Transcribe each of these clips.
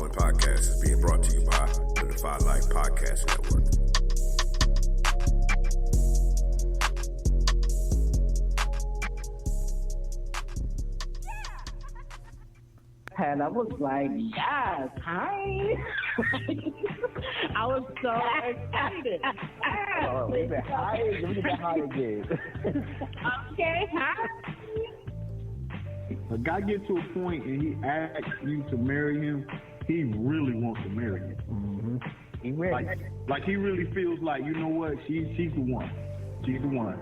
following podcast is being brought to you by the Defy Life Podcast Network. And I was like, yes, hi. I was so excited. Oh, wait a minute. Hi, let me get that high again. Okay, hi. A guy gets to a point and he asks you to marry him, he really wants to marry you. Mm-hmm. He ready. Like he really feels like, you know what, she's the one. She's the one.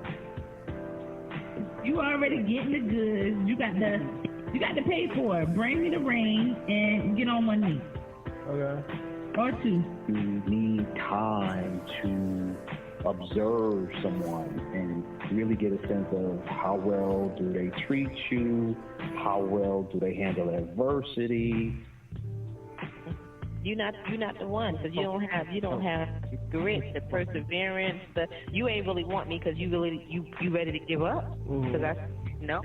You already getting the goods. You got to pay for it. Bring me the ring and get on one knee. Okay. Or two. You need time to observe someone and really get a sense of how well do they treat you, how well do they handle adversity. You're not the one because you don't have grit, the perseverance. You ain't really want me because you ready to give up. Because I no,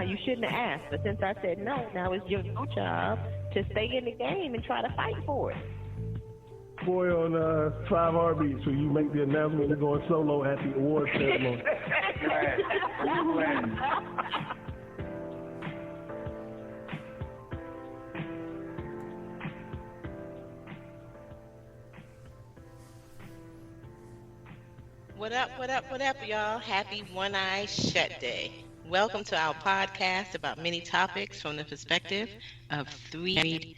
you shouldn't have asked. But since I said no, now it's your job to stay in the game and try to fight for it. Boy on 5 Heartbeats, when you make the announcement you're going solo at the award ceremony. What up, y'all? Happy One-Eye Shut Day. Welcome to our podcast about many topics from the perspective of 3 married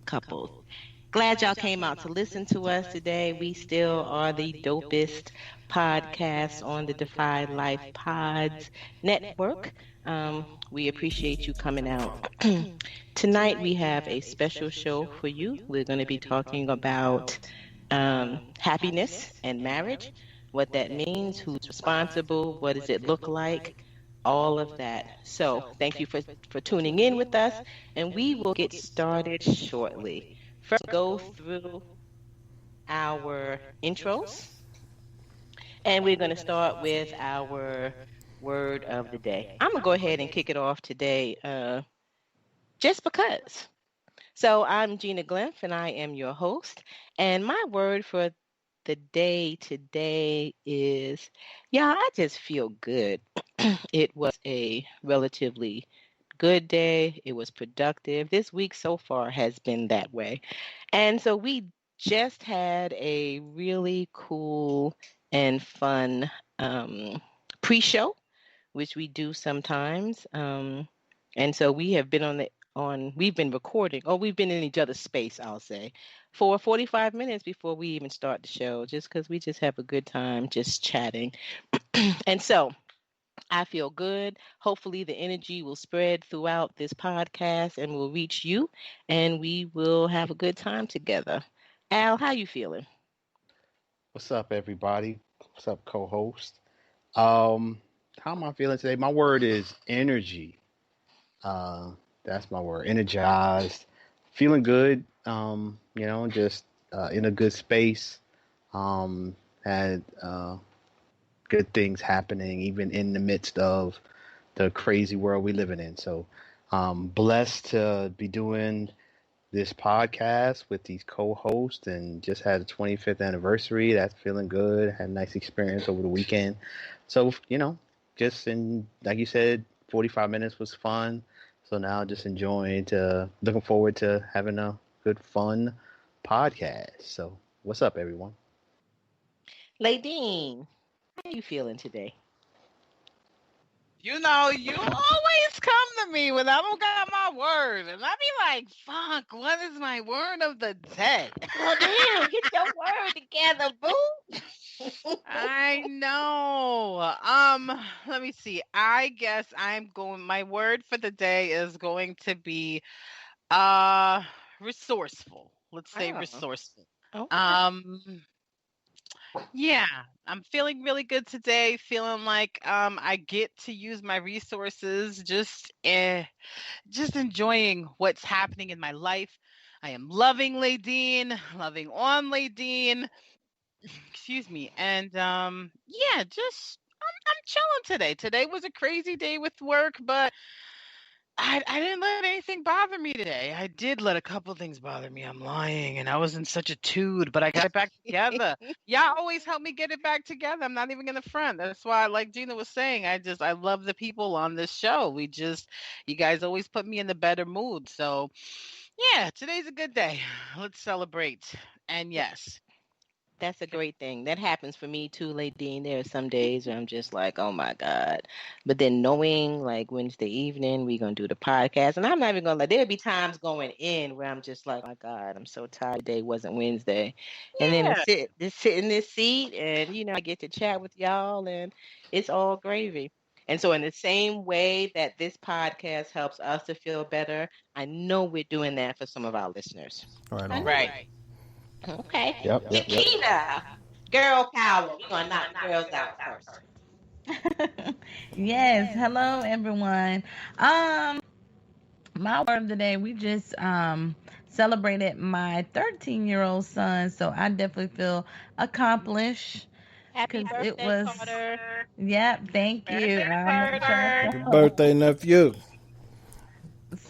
couples. Glad y'all came out to listen to us today. We still are the dopest podcast on the Defy Life Pods Network. We appreciate you coming out. Tonight we have a special show for you. We're going to be talking about happiness and marriage, what that means, who's responsible, what does it look like, all of that. So thank you for tuning in with us, and we will get started shortly. First, go through our intros, and we're going to start with our word of the day. I'm going to go ahead and kick it off today just because. So I'm Gina Glenf, and I am your host, and my word for the day today is, I just feel good. It was a relatively good day. It was productive. This week so far has been that way. And so we just had a really cool and fun pre-show, which we do sometimes. And so we have been we've been recording, or we've been in each other's space, I'll say, for 45 minutes before we even start the show, just because we just have a good time just chatting. And so I feel good. Hopefully the energy will spread throughout this podcast and will reach you, and we will have a good time together. Al, how you feeling? What's up, everybody? What's up, co-host? How am I feeling today? My word is energy. That's my word. Energized. Feeling good. Just in a good space. Had good things happening, even in the midst of the crazy world we living in. So blessed to be doing this podcast with these co-hosts, and just had a 25th anniversary. That's feeling good. Had a nice experience over the weekend. So, like you said, 45 minutes was fun. So now just looking forward to having a good, fun podcast. So what's up, everyone? Ladine, how you feeling today? You always come to me when I don't got my word. And I be like, fuck, what is my word of the day? Well, damn, get your word together, boo. I know. Let me see. I guess my word for the day is going to be resourceful. Let's say resourceful. Okay. Yeah, I'm feeling really good today. Feeling like I get to use my resources, just enjoying what's happening in my life. I am loving loving on Ladine. Excuse me. And I'm chilling today. Today was a crazy day with work, but I didn't let anything bother me today. I did let a couple things bother me. I'm lying, and I was in such a tude, but I got it back together. Y'all always help me get it back together. I'm not even gonna front. That's why, like Gina was saying, I love the people on this show. You guys always put me in the better mood. So, yeah, today's a good day. Let's celebrate. And yes, That's a great thing. That happens for me too, Dean. There are some days where I'm just like, oh my God. But then knowing like Wednesday evening, we're going to do the podcast. And I'm not even going to there'll be times going in where I'm just like, oh my God, I'm so tired. Today wasn't Wednesday. And then yeah, just sit in this seat and, I get to chat with y'all and it's all gravy. And so in the same way that this podcast helps us to feel better, I know we're doing that for some of our listeners. Right I on. know right. it. Okay. Yep, yep, yep. Yakina, girl power. We're going to knock the girls out first. Yes, hello everyone. My word of the day, we just celebrated my 13-year-old son, so I definitely feel accomplished Happy because it birthday, was. Carter. Yep, thank you. Birthday, I'm gonna try Carter. Happy so. birthday, nephew.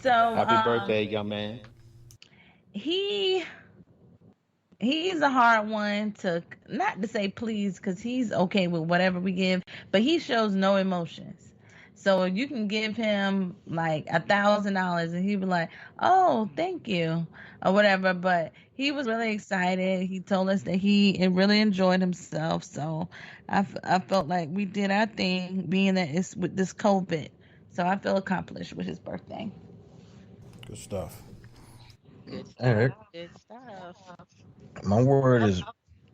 So Happy birthday, young man. he he's a hard one to not to say please because he's okay with whatever we give, but he shows no emotions. So you can give him like $1,000 and he'd be like, "Oh, thank you," or whatever. But he was really excited. He told us that he really enjoyed himself. So I felt like we did our thing, being that it's with this COVID. So I feel accomplished with his birthday. Good stuff. Good Eric, stuff. Good stuff. my word Oh, is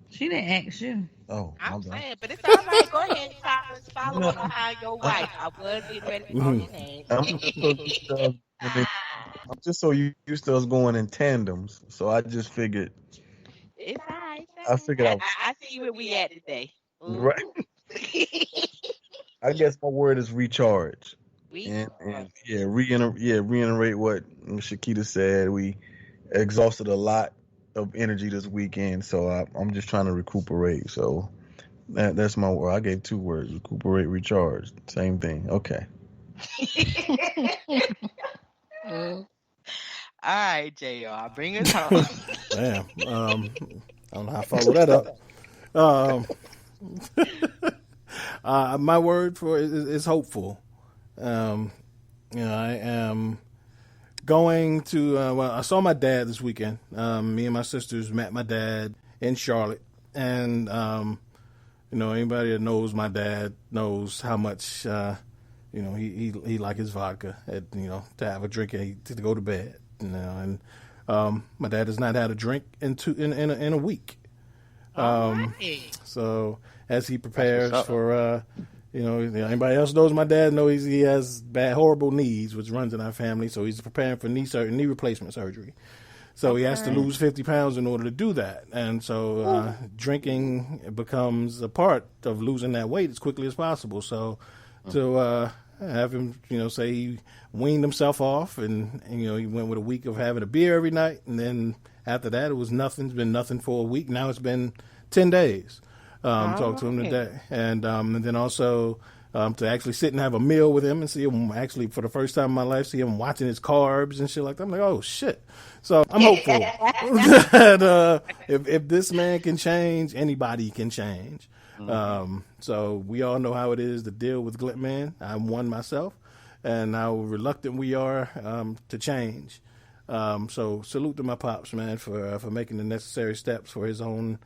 She didn't ask you. I'm my bad. saying, but it's all right. Go ahead, Carlos. Follow No, up behind your I, wife. I was getting ready to call Mhm. your name. I'm just so used to us going in, I'm just so used to us going in tandems. So I just figured It's all right. It's I all figured right. I was I see where we at today. right. Mm-hmm. I guess my word is recharge. And Recharge. reiterate what Shakita said. We exhausted a lot of energy this weekend, so I'm just trying to recuperate. So that's my word. I gave two words: recuperate, recharge. Same thing. Okay. All right, JR. Bring us home. Damn. I don't know how to follow that up. Um, my word for it is hopeful. Um, I am going to. Well, I saw my dad this weekend. Me and my sisters met my dad in Charlotte, and anybody that knows my dad knows how much he like his vodka. To have a drink and to go to bed. And my dad has not had a drink in a week. All right. So as he That's what's prepares up. for, anybody else knows my dad knows he has horrible knees, which runs in our family. So he's preparing for knee replacement surgery. So he has to lose 50 pounds in order to do that. And so drinking becomes a part of losing that weight as quickly as possible. So to have him, say he weaned himself off and he went with a week of having a beer every night. And then after that, it was nothing. It's been nothing for a week. Now it's been 10 days. Talk to him today. And then also to actually sit and have a meal with him and see him actually for the first time in my life, see him watching his carbs and shit like that. I'm like, oh, shit. So I'm hopeful that if this man can change, anybody can change. So we all know how it is to deal with Glitman. I'm one myself, and how reluctant we are to change. So salute to my pops, man, for making the necessary steps for his own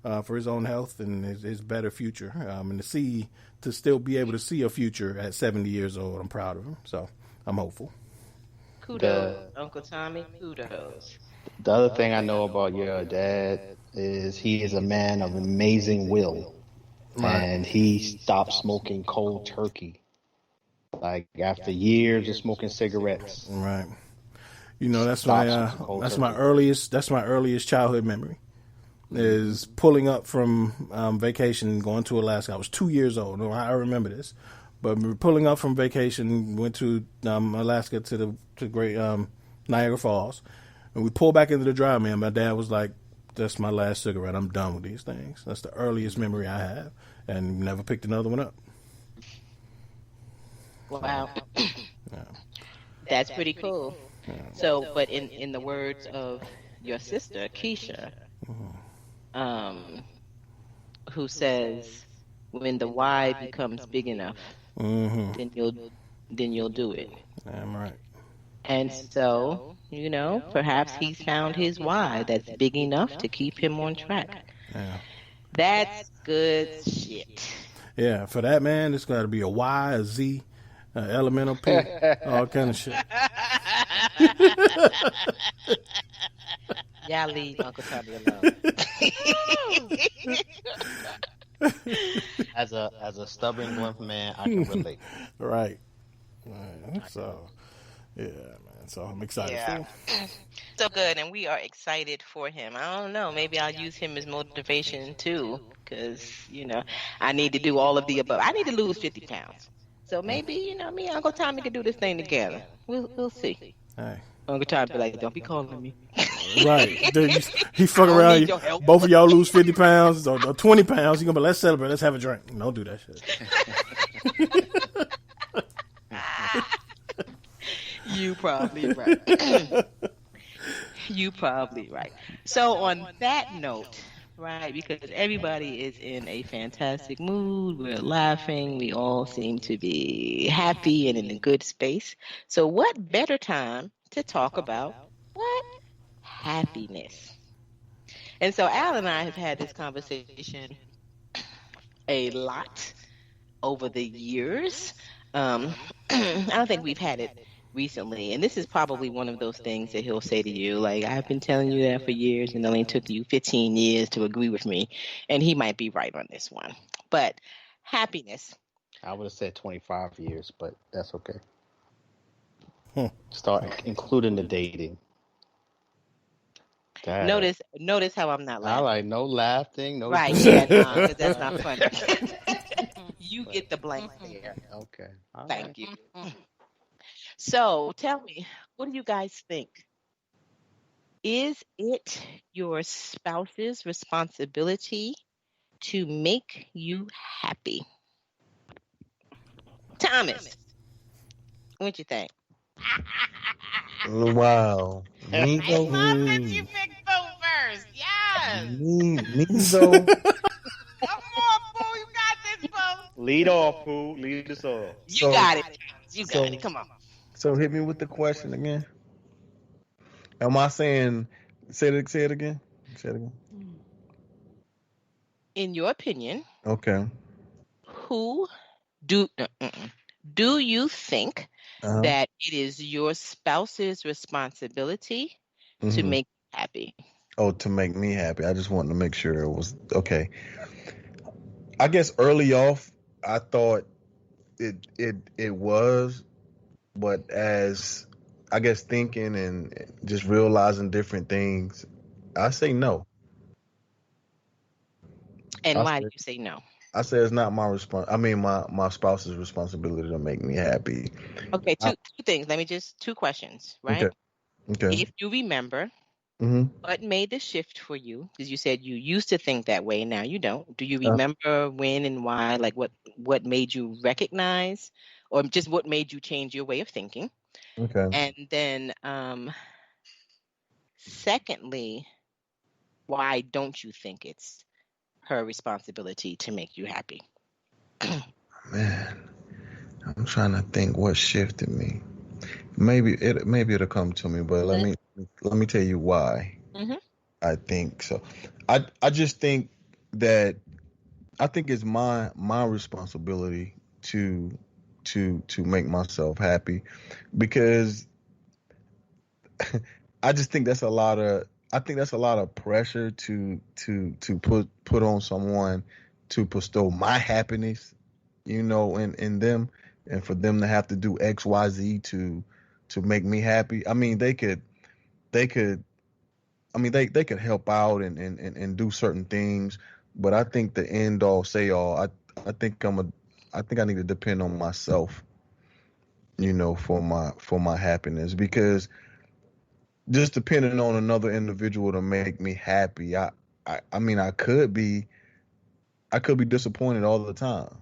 health and his better future, and to still be able to see a future at 70 years old. I'm proud of him, so I'm hopeful. Kudos, Uncle Tommy. Kudos. The other thing I know about your dad is he is a man of amazing will. Right. And he stopped smoking cold turkey. Like after years of smoking cigarettes. Right. That's Stop my smoking cold that's my turkey. earliest childhood memory. Is pulling up from vacation, going to Alaska. I was 2 years old. I remember this, but we were pulling up from vacation, went to Alaska to Great Niagara Falls, and we pulled back into the drive. Man, my dad was like, "That's my last cigarette. I'm done with these things." That's the earliest memory I have, and never picked another one up. Wow. Yeah. That's pretty cool. So, but in the words of your sister Keisha, um, who says, when the why becomes big enough, then you'll do it. Damn right. And so, perhaps he's found his why that's big enough to keep him on track. Yeah. That's good shit. Yeah, for that man, it's got to be a Y, a Z, an elemental P, all kind of shit. Y'all leave Uncle Tommy alone. As a stubborn blunt man, I can relate. Right. So, yeah, man. So I'm excited for him. So good, and we are excited for him. I don't know. Maybe I'll use him as motivation too, because I need to do all of the above. I need to lose 50 pounds. So maybe me and Uncle Tommy can do this thing together. We'll see. Hey. Uncle Tommy be like, "Don't be calling me." Right. He fuck around. Both of y'all lose 50 pounds or 20 pounds. You're going to be, let's celebrate. Let's have a drink. Don't do that shit. You probably right. You probably right. So on that note, right, because everybody is in a fantastic mood, we're laughing, we all seem to be happy and in a good space. So what better time to talk about what? Happiness. And so Al and I have had this conversation a lot over the years. I don't think we've had it recently, and this is probably one of those things that he'll say to you, like, I've been telling you that for years, and it only took you 15 years to agree with me, and he might be right on this one. But happiness. I would have said 25 years, but that's okay. Start including the dating. Dad. Notice how I'm not laughing. I like no laughing, no. Right, yeah, because that's not funny. You get the blank there. Okay. Thank you. So tell me, what do you guys think? Is it your spouse's responsibility to make you happy? Thomas, what you think? Wow. Me I though? love that you picked Boo first. Yes. Me though? Come on, Boo. You got this, Boo. Lead off, Pooh. Lead us off. You got it. You got it. Come on. So hit me with the question again. Am I saying? Say it again. Say it again. In your opinion, Okay. who do you think that it is your spouse's responsibility to make you happy? Oh, to make me happy. I just wanted to make sure it was okay. I guess early off, I thought it was, but as I guess thinking and just realizing different things, I say no. And why do you say no? I say it's not my my spouse's responsibility to make me happy. Okay, two things. Two questions, right? Okay. If you remember, what made the shift for you? Because you said you used to think that way, now you don't. Do you remember when and why? Like what made you recognize, or just what made you change your way of thinking? Okay. And then, secondly, why don't you think it's her responsibility to make you happy? Man, I'm trying to think what shifted me. Maybe it'll come to me, but let me tell you why. I think so. I just think that it's my responsibility to make myself happy, because I just think that's a lot of pressure to put on someone to bestow my happiness, in them, and for them to have to do X, Y, Z to make me happy. I mean, they could help out and do certain things, but I think the end all say all. I think I need to depend on myself, for my happiness, because just depending on another individual to make me happy, I could be disappointed all the time.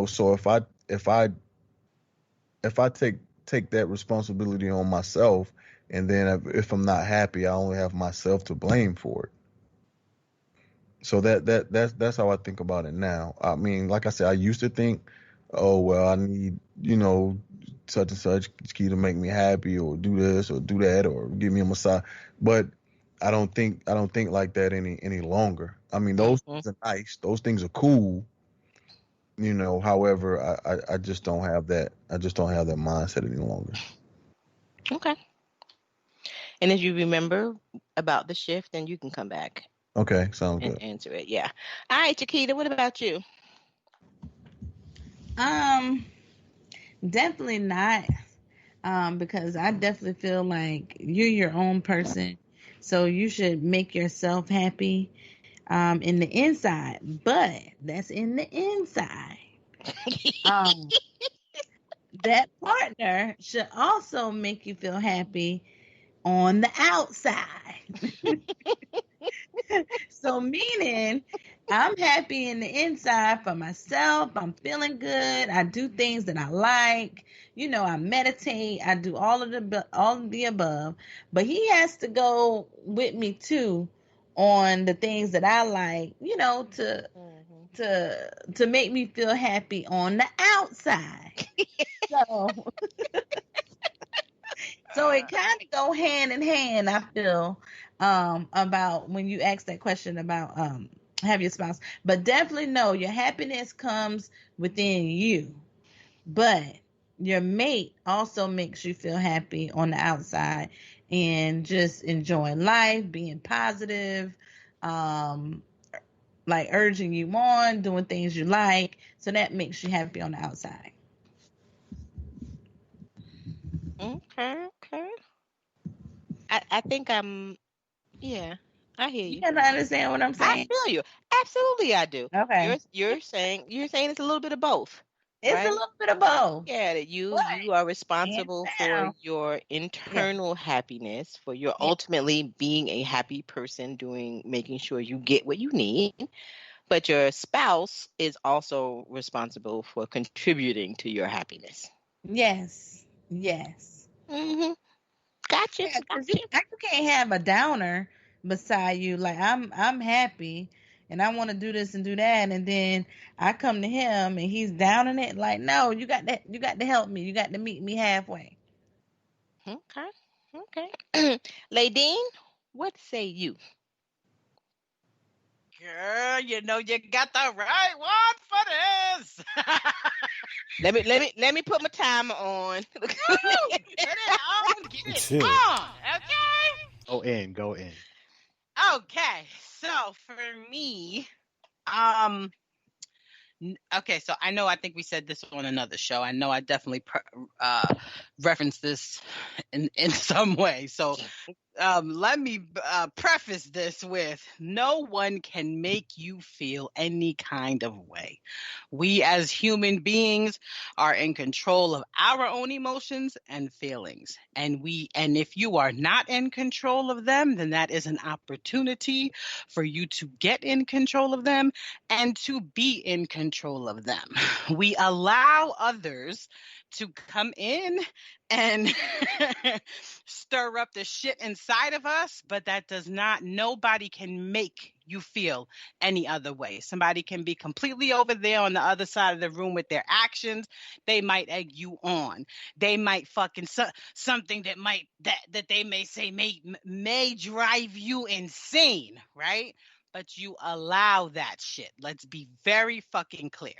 So if I if I take that responsibility on myself, and then if I'm not happy, I only have myself to blame for it. So that's how I think about it now. I mean, like I said, I used to think, oh well, I need, such and such key to make me happy, or do this or do that, or give me a massage. But I don't think like that any longer. I mean, those things are nice. Those things are cool. However, I just don't have that. I just don't have that mindset any longer. Okay. And if you remember about the shift, then you can come back Okay, sounds and good. answer it. Yeah. All right, Chiquita, what about you? Definitely not. Because I definitely feel like you're your own person, so you should make yourself happy in the inside. But that's in the inside. That partner should also make you feel happy on the outside. So meaning I'm happy in the inside for myself. I'm feeling good. I do things that I like. I meditate. I do all of the above. But he has to go with me too on the things that I like, to make me feel happy on the outside. So it kind of go hand in hand, I feel, about when you ask that question about have your spouse. But definitely know your happiness comes within you. But your mate also makes you feel happy on the outside and just enjoying life, being positive, like urging you on, doing things you like. So that makes you happy on the outside. Okay. I think yeah, I hear You you. gotta understand what I'm I saying? feel you. Absolutely, I do. Okay. You're saying it's a little bit of both, It's a right? little bit of both. Yeah, that you But are hands responsible for down. your Yeah. internal happiness, for your Yeah. ultimately being a happy person, making sure you get what you need. But your spouse is also responsible for contributing to your happiness. Yes. Yes. Mm-hmm. Gotcha. Yeah, because you can't have a downer beside you. Like I'm happy and I want to do this and do that, and then I come to him and he's downing it. Like, no, you got to help me. You got to meet me halfway. Okay. Ladine, what say you? Girl, you got the right one for this. Let me put my timer on. Woo! Put it on, get it on, okay? Go in. Okay, so for me, um, okay, so I think we said this on another show. I know I definitely referenced this in some way. So let me preface this with no one can make you feel any kind of way. We as human beings are in control of our own emotions and feelings. And if you are not in control of them, then that is an opportunity for you to get in control of them and to be in control of them. We allow others to come in and stir up the shit inside of us, but nobody can make you feel any other way. Somebody can be completely over there on the other side of the room with their actions. They might egg you on. They might fucking something that they may say may drive you insane, right? But you allow that shit. Let's be very fucking clear.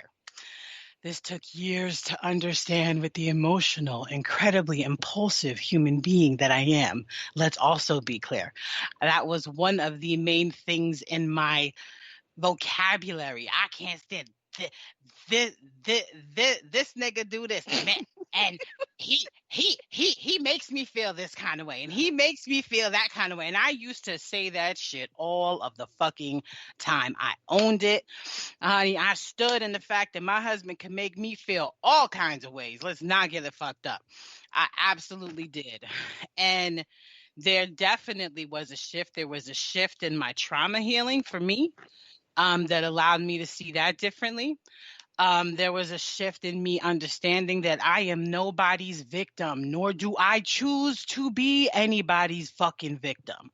This took years to understand with the emotional, incredibly impulsive human being that I am. Let's also be clear. That was one of the main things in my vocabulary. I can't stand this nigga do this, man. And he makes me feel this kind of way, and he makes me feel that kind of way. And I used to say that shit all of the fucking time. I owned it. Honey, I stood in the fact that my husband can make me feel all kinds of ways. Let's not get it fucked up. I absolutely did. And there definitely was a shift. There was a shift in my trauma healing for me that allowed me to see that differently. there was a shift in me understanding that I am nobody's victim, nor do I choose to be anybody's fucking victim.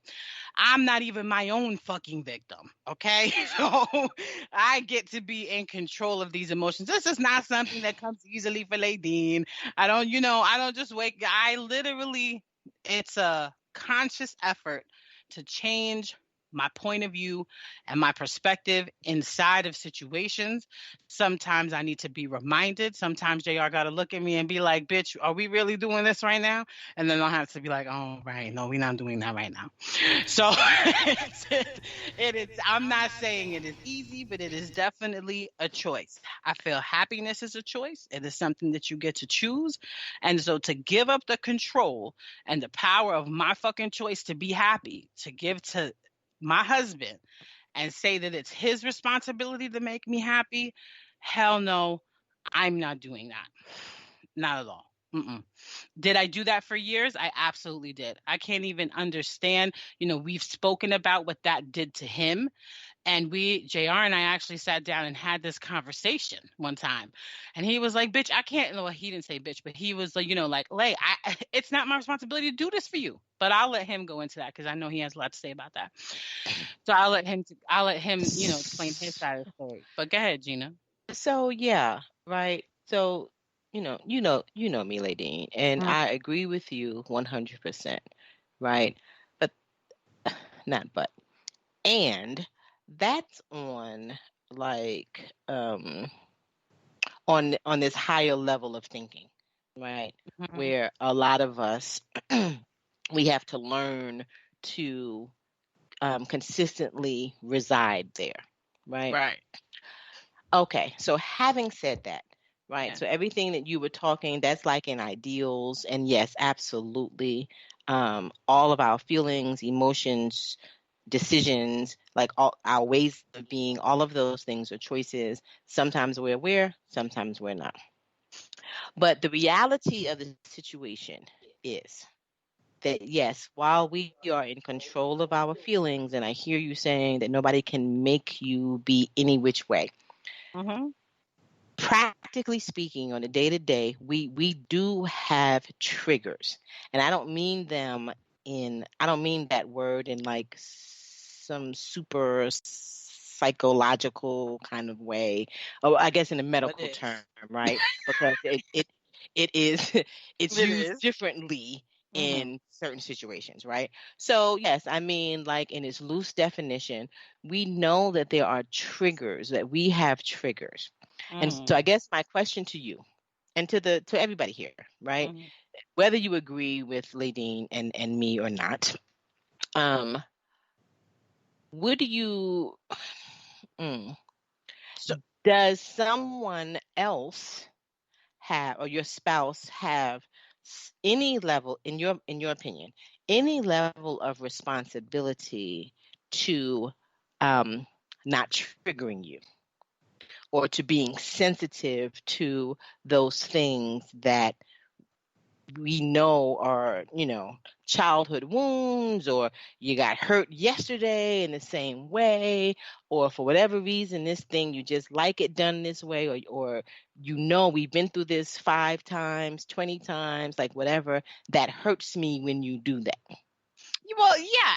I'm not even my own fucking victim. Okay. So I get to be in control of these emotions. This is not something that comes easily for Ladine. I don't just I literally, it's a conscious effort to change my point of view and my perspective inside of situations. Sometimes I need to be reminded. Sometimes JR got to look at me and be like, bitch, are we really doing this right now? And then I'll have to be like, oh, right. No, we're not doing that right now. So it is, I'm not saying it is easy, but it is definitely a choice. I feel happiness is a choice. It is something that you get to choose. And so to give up the control and the power of my fucking choice to be happy, to give to my husband and say that it's his responsibility to make me happy, hell no, I'm not doing that. Not at all. Mm-mm. Did I do that for years? I absolutely did. I can't even understand. We've spoken about what that did to him. And JR and I actually sat down and had this conversation one time. And he was like, bitch, I can't. Well, he didn't say bitch, but he was like, like, Lay, it's not my responsibility to do this for you. But I'll let him go into that because I know he has a lot to say about that. So I'll let him, explain his side of the story. But go ahead, Gina. So yeah, right. So you know me, Ladine, and I agree with you 100%, right? But not but, and that's on like on this higher level of thinking, right? Where a lot of us we have to learn to consistently reside there, right? Right. Okay, so having said that, right? Yeah. So everything that you were talking, that's like in ideals, and yes, absolutely. All of our feelings, emotions, decisions, like all our ways of being, all of those things are choices. Sometimes we're aware, sometimes we're not. But the reality of the situation is that yes, while we are in control of our feelings, and I hear you saying that nobody can make you be any which way. Practically speaking, on a day-to-day, we do have triggers, and I don't mean that word in like some super psychological kind of way, or I guess in a medical term, right? Because it is it's used differently in certain situations, right? So yes, I mean, like in its loose definition, we know that there are triggers, that we have triggers. And so I guess my question to you and to everybody here, right? Whether you agree with Ladine and me or not, would you does someone else have, or your spouse have any level, in your opinion, any level of responsibility to not triggering you, or to being sensitive to those things that we know are, childhood wounds, or you got hurt yesterday in the same way, or for whatever reason, this thing, you just like it done this way, or we've been through this 5 times, 20 times, like whatever, that hurts me when you do that. Well, yeah,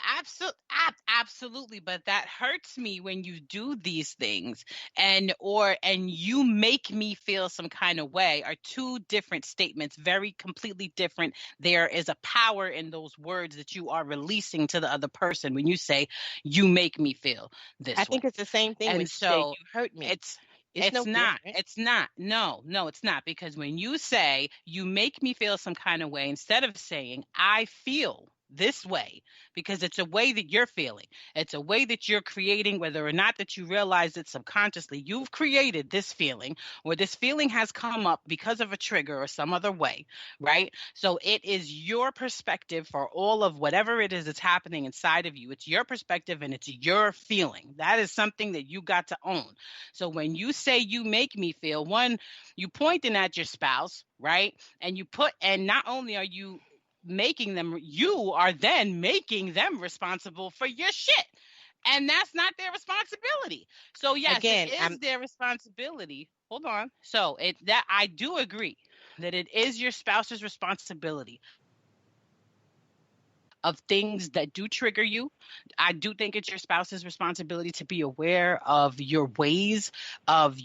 absolutely. But that hurts me when you do these things, and you make me feel some kind of way, are two different statements, very completely different. There is a power in those words that you are releasing to the other person when you say, you make me feel this way. I think it's the same thing when you say you hurt me. It's not. It's not. No, it's not. Because when you say you make me feel some kind of way, instead of saying I feel this way, because it's a way that you're feeling, it's a way that you're creating, whether or not that you realize it subconsciously, you've created this feeling, or this feeling has come up because of a trigger or some other way, right? So it is your perspective for all of whatever it is that's happening inside of you. It's your perspective and it's your feeling. That is something that you got to own. So when you say you make me feel, one, you pointing at your spouse, right? And not only are you making them, you are then making them responsible for your shit, and that's not their responsibility. So yes, again, it is their responsibility. hold on. So that I do agree that it is your spouse's responsibility of things that do trigger you. I do think it's your spouse's responsibility to be aware of your ways of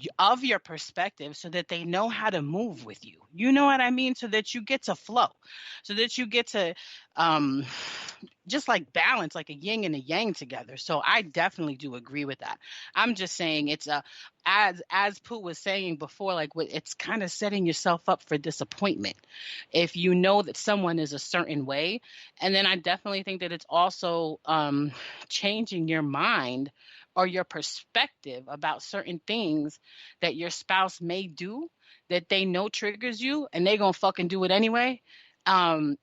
your perspective so that they know how to move with you. You know what I mean? So that you get to flow, so that you get to um just like balance, like a yin and a yang together. So I definitely do agree with that. I'm just saying it's as Pooh was saying before, like it's kind of setting yourself up for disappointment if you know that someone is a certain way. And then I definitely think that it's also changing your mind or your perspective about certain things that your spouse may do that they know triggers you, and they gonna fucking do it anyway. um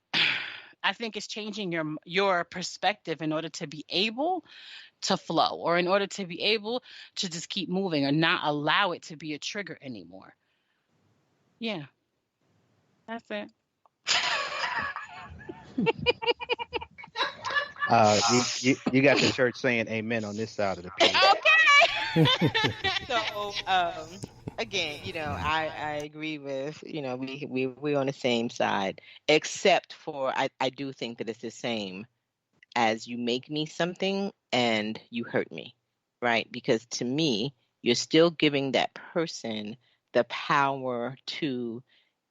I think it's changing your perspective in order to be able to flow, or in order to be able to just keep moving or not allow it to be a trigger anymore. Yeah, that's it. You got the church saying amen on this side of the pew. Okay. So, again, I agree with, we're on the same side, except for I do think that it's the same as you make me something and you hurt me, right? Because to me, you're still giving that person the power to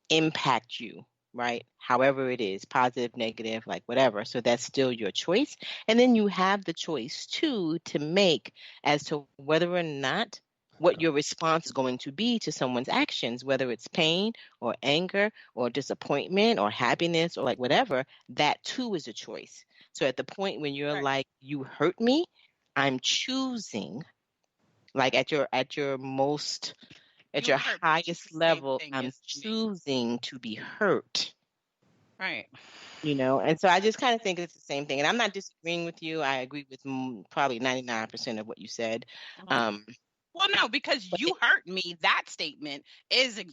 impact you, right? However it is, positive, negative, like whatever. So that's still your choice. And then you have the choice too to make as to whether or not what your response is going to be to someone's actions, whether it's pain or anger or disappointment or happiness or like whatever, that too is a choice. So at the point when you're Right. like, you hurt me, I'm choosing, like at your most at You your hurt, but it's highest the same level, thing I'm as me. choosing to be hurt, Right. And so I just kind of think it's the same thing. And I'm not disagreeing with you. I agree with probably 99% of what you said. Um, Well, no, because but you hurt me. That statement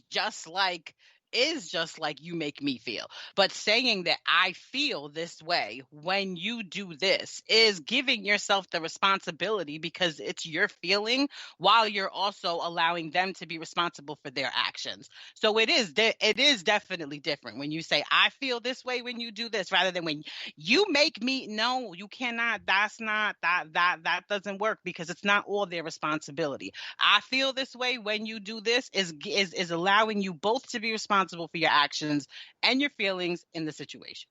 just like is just like you make me feel. But saying that I feel this way when you do this is giving yourself the responsibility because it's your feeling while you're also allowing them to be responsible for their actions. So it is definitely different when you say I feel this way when you do this rather than when you make me. No, you cannot. That's not that doesn't work because it's not all their responsibility. I feel this way when you do this is allowing you both to be responsible for your actions and your feelings in the situation.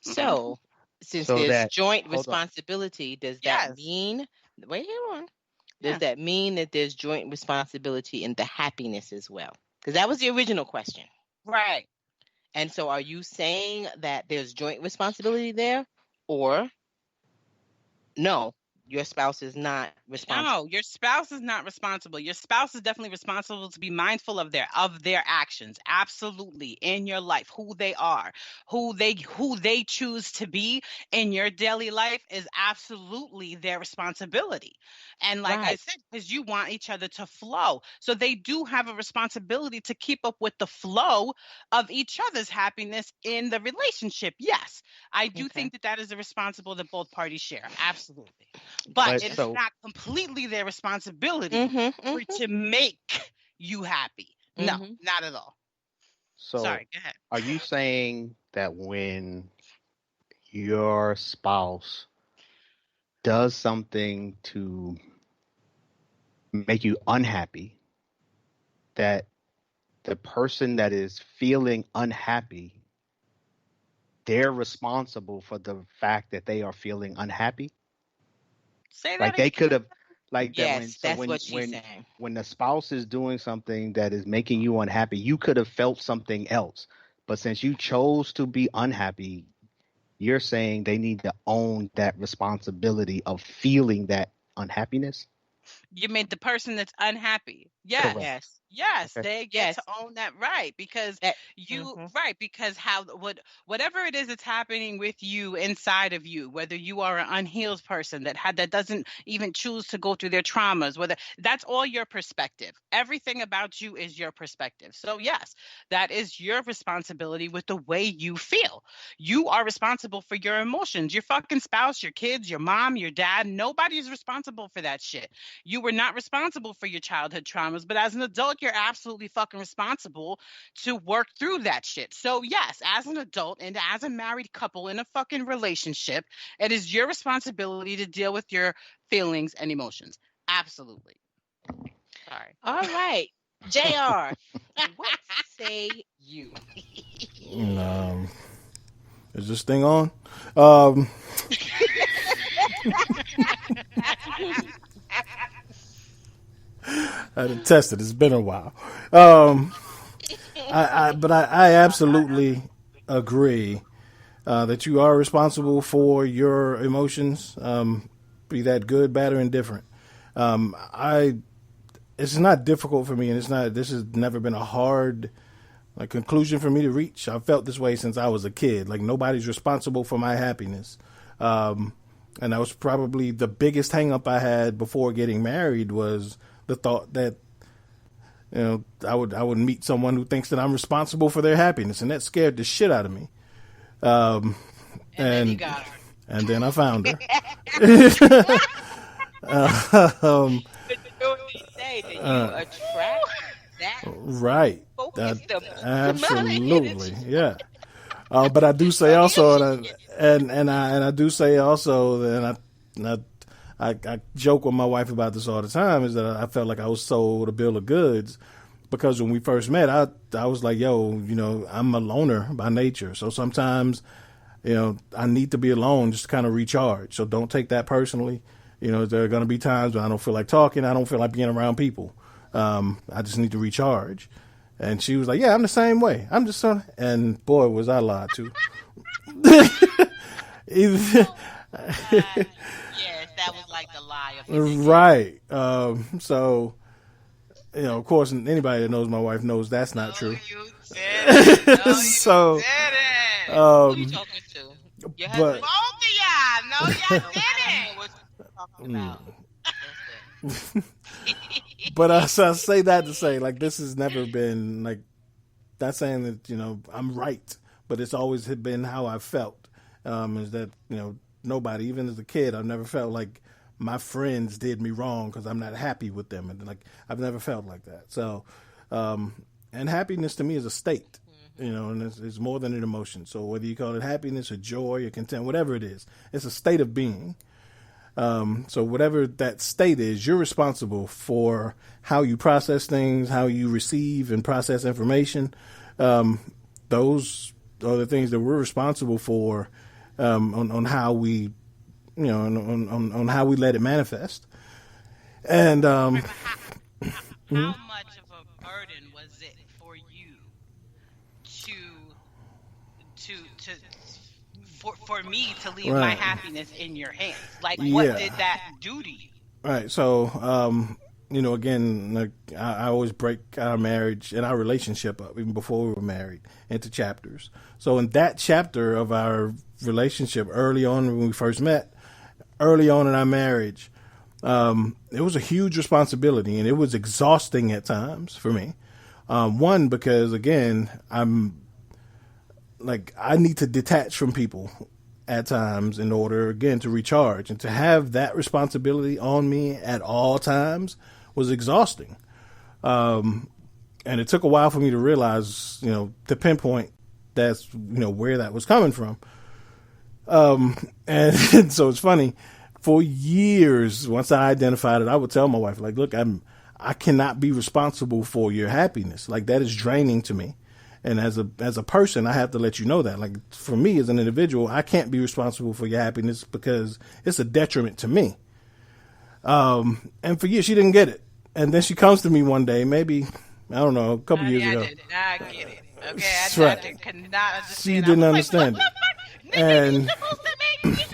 so since So there's that joint hold on. responsibility, does that Yes. mean, wait, here on, does Yeah. that mean that there's joint responsibility in the happiness as well? Because that was the original question. Right. And so are you saying that there's joint responsibility there, or no, your spouse is not responsible? No, your spouse is not responsible. Your spouse is definitely responsible to be mindful of their actions. Absolutely. In your life, who they are, who they choose to be in your daily life is absolutely their responsibility. And like I Right. said, because you want each other to flow. So they do have a responsibility to keep up with the flow of each other's happiness in the relationship. Yes, I do Okay. think that is a responsible that both parties share. Absolutely. But But it is so not completely their responsibility Mm-hmm. to make you happy. No, Mm-hmm. not at all. so Sorry, go ahead. are you saying that when your spouse does something to make you unhappy, that the person that is feeling unhappy, they're responsible for the fact that they are feeling unhappy? Say that Like they again. could have, like that Yes, that's what she's saying. when the spouse is doing something that is making you unhappy, you could have felt something else. But since you chose to be unhappy, you're saying they need to own that responsibility of feeling that unhappiness? You mean the person that's unhappy? Yes. Correct. Yes. Yes, Okay. they get Yes. to own that right because That. you Mhm. right because whatever it is that's happening with you inside of you, whether you are an unhealed person that doesn't even choose to go through their traumas, whether that's all your perspective. Everything about you is your perspective. So yes, that is your responsibility with the way you feel. You are responsible for your emotions. Your fucking spouse, your kids, your mom, your dad, nobody's responsible for that shit. You were not responsible for your childhood traumas, but as an adult, like you're absolutely fucking responsible to work through that shit. So yes, as an adult and as a married couple in a fucking relationship, it is your responsibility to deal with your feelings and emotions. Absolutely. Sorry. All right. JR, what say you? Is this thing on? I didn't test it. It's been a while. But I absolutely agree that you are responsible for your emotions, be that good, bad, or indifferent. It's not difficult for me, and this has never been a hard conclusion for me to reach. I've felt this way since I was a kid. Like, nobody's responsible for my happiness. And that was probably the biggest hang up I had before getting married, was the thought that, I would meet someone who thinks that I'm responsible for their happiness, and that scared the shit out of me. And then you got her. And then I found her. Right. Absolutely. Yeah. But I do say also, and I do say also, and I joke with my wife about this all the time, is that I felt like I was sold a bill of goods, because when we first met, I was like, yo, I'm a loner by nature. So sometimes, I need to be alone just to kind of recharge. So don't take that personally. There are going to be times when I don't feel like talking. I don't feel like being around people. I just need to recharge. And she was like, yeah, I'm the same way. I'm just so, and boy, was I lied to. Yes, that was like the lie of his right. So, of course, anybody that knows my wife knows that's not true. You said it. No, so, you said it. Who you talking to? Your husband? Both of y'all. No, y'all didn't. What you talking about? But I say that to say, like, this has never been, like, not saying that, I'm right, but it's always been how I felt, is that, nobody, even as a kid, I've never felt like my friends did me wrong because I'm not happy with them. And, like, I've never felt like that. So, and happiness to me is a state, and it's more than an emotion. So whether you call it happiness or joy or content, whatever it is, it's a state of being. So whatever that state is, you're responsible for how you process things, how you receive and process information. Those are the things that we're responsible for, on how we, on how we let it manifest. And, how much of a burden was it for you for me to leave my happiness in your hands? Like, what did that do to you? Right. So, again, like, I always break our marriage and our relationship up, even before we were married, into chapters. So in that chapter of our relationship, early on when we first met, early on in our marriage, it was a huge responsibility, and it was exhausting at times for me. One, because, again, I need to detach from people at times in order, again, to recharge, and to have that responsibility on me at all times was exhausting. And it took a while for me to realize, to pinpoint that's, where that was coming from. And so it's funny, for years, once I identified it, I would tell my wife, like, look, I cannot be responsible for your happiness. Like, that is draining to me. And as a person, I have to let you know that. Like, for me as an individual, I can't be responsible for your happiness because it's a detriment to me. And for years, she didn't get it. And then she comes to me one day, maybe, I don't know, a couple years ago. I get it. Okay, I could not understand. She didn't understand it. And you're supposed to make me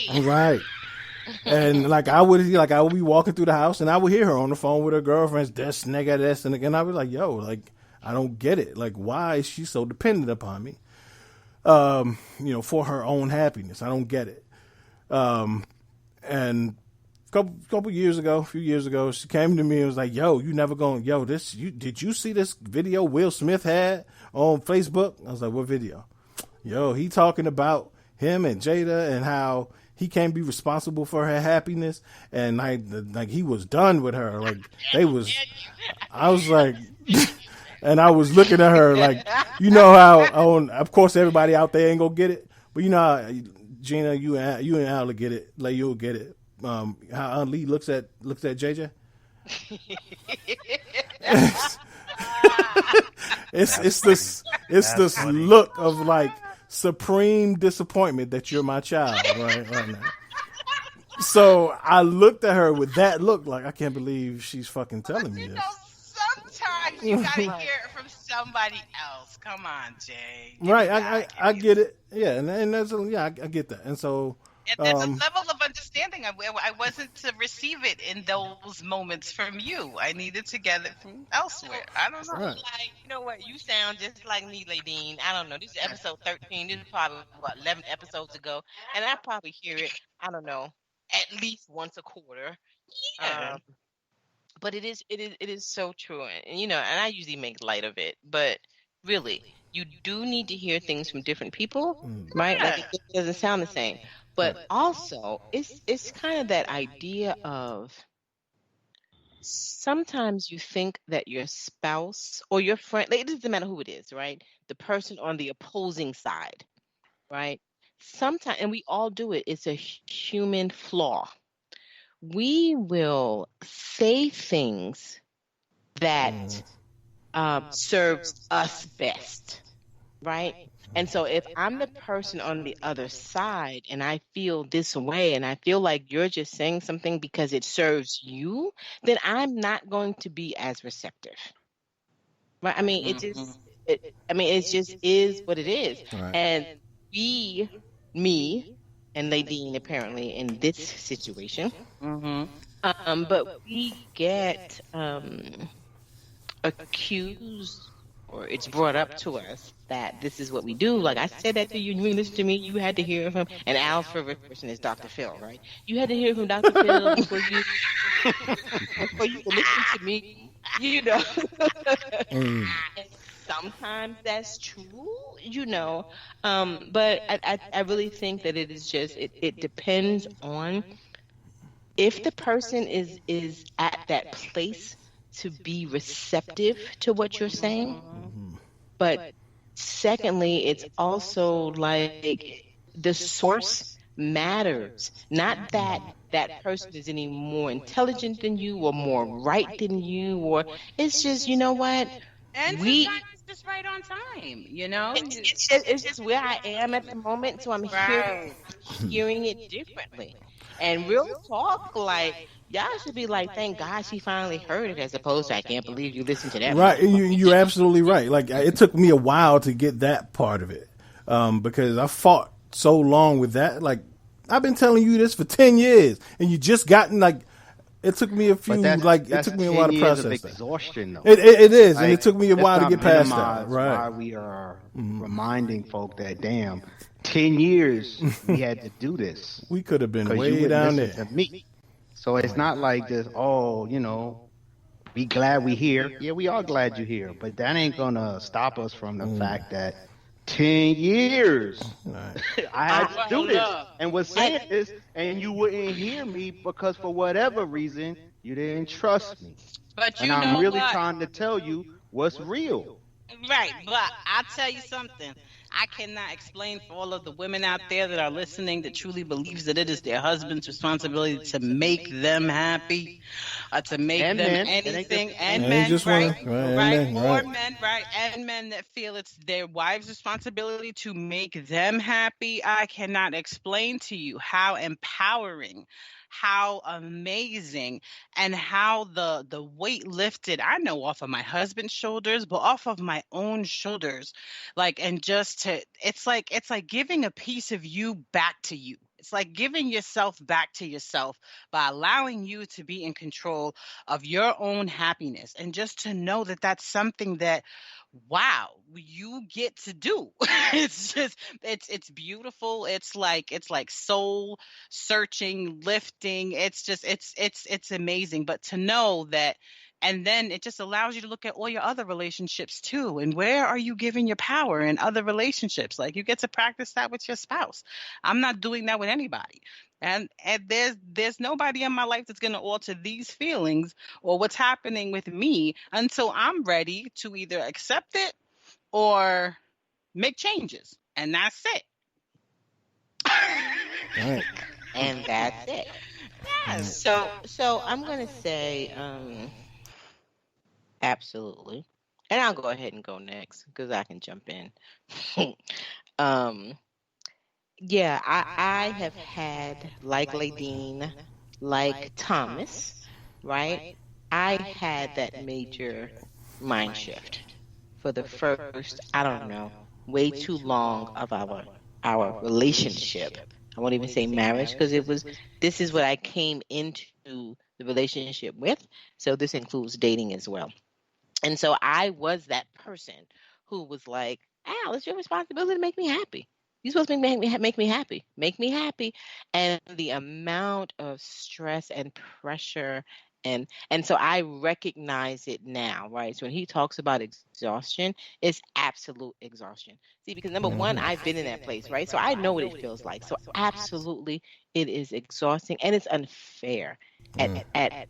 happy. Right. And I would be walking through the house, and I would hear her on the phone with her girlfriends, this nigga, this, and again, I was like, yo, like, I don't get it. Like, why is she so dependent upon me? For her own happiness. I don't get it. And a few years ago, she came to me and was like, yo, did you see this video Will Smith had on Facebook? I was like, what video? Yo, he talking about him and Jada and how he can't be responsible for her happiness, and like he was done with her. Like I was like, and I was looking at her like, you know how of course everybody out there ain't gonna get it, but you know how, Gina, you and Al will get it, like you'll get it. How Aunt Lee looks at JJ. It's this look of like supreme disappointment that you're my child right now. So I looked at her with that look, like I can't believe she's fucking telling me this. Sometimes you gotta hear it from somebody else. Come on, Jay. Right, I get it. Yeah, and that's I get that. And so there's a level of understanding. I wasn't to receive it in those moments from you. I needed to get it from elsewhere. I don't know. Right. Like, you know what? You sound just like me, Ladine. I don't know. This is episode 13. This is probably, 11 episodes ago. And I probably hear it, I don't know, at least once a quarter. Yeah. But it is so true. And, and I usually make light of it. But really, you do need to hear things from different people, right? Like, it doesn't sound the same. But also, it's kind of that idea of sometimes you think that your spouse or your friend, like, it doesn't matter who it is, right? The person on the opposing side, right? Sometimes, and we all do it, it's a human flaw. We will say things that serves us best, right? And so if I'm the person on the other side and I feel this way and I feel like you're just saying something because it serves you, then I'm not going to be as receptive. Right? I mean, it just is what it is. Right. And me and Ladine apparently in this situation, but we get accused, or it's brought up to us that this is what we do. Like, I said that to you, and you listen to me, you had to hear from, and Al's favorite person is Dr. Phil, right? You had to hear from Dr. Phil before you could listen to me, And sometimes that's true, but I really think that it is just, it depends on if the person is at that place to be receptive to what you're saying. But secondly, it's also like the source matters. Not that that person is any more intelligent than you or more right than you, or it's just, you know what? And sometimes it's just right on time, It's just where I am at the moment, so I'm hearing it differently. And real talk, like, y'all should be like, thank God she finally heard it, as opposed to, I can't believe you listened to that. Right, and you're absolutely right. Like, it took me a while to get that part of it, because I fought so long with that. Like, I've been telling you this for 10 years, and you just gotten, like, it took me a few, it took me a while to process that. Exhaustion, though. It is, like, and it took me a while to get past that. Right. Why we are reminding folk that, damn, 10 years we had to do this. We could have been way down there. To me. So it's not like this, we glad we here. Yeah, we are glad you're here. But that ain't going to stop us from the fact that 10 years I had to do this and was saying this, and you wouldn't hear me because for whatever reason, you didn't trust me. But and I'm really trying to tell you what's real. Right, but I'll tell you something. I cannot explain for all of the women out there that are listening that truly believes that it is their husband's responsibility to make them happy, to make them anything, and men, and men that feel it's their wives' responsibility to make them happy. I cannot explain to you how empowering, how amazing, and how the weight lifted, I know, off of my husband's shoulders, but off of my own shoulders. Like, and just to, it's like giving a piece of you back to you. It's like giving yourself back to yourself by allowing you to be in control of your own happiness, and just to know that that's something that, wow, you get to do. It's just, it's beautiful. It's like soul searching, lifting. It's just, it's amazing. But to know that And then it just allows you to look at all your other relationships too. And where are you giving your power in other relationships? Like, you get to practice that with your spouse. I'm not doing that with anybody. And there's nobody in my life that's going to alter these feelings or what's happening with me until I'm ready to either accept it or make changes. And that's it. Right. And that's it. Yes. So I'm gonna say absolutely, and I'll go ahead and go next because I can jump in. um, yeah, I have had, like Ladine, like Thomas, right? I had that major mind shift for the first, I don't know, way too long of our relationship. I won't even say marriage because this is what I came into the relationship with. So this includes dating as well. And so I was that person who was like, Al, it's your responsibility to make me happy. You're supposed to make me happy. Make me happy. And the amount of stress and pressure and so I recognize it now, right? So when he talks about exhaustion, it's absolute exhaustion. See, because number one, I've been in that place, right? So I know what it feels like. So absolutely it is exhausting and it's unfair at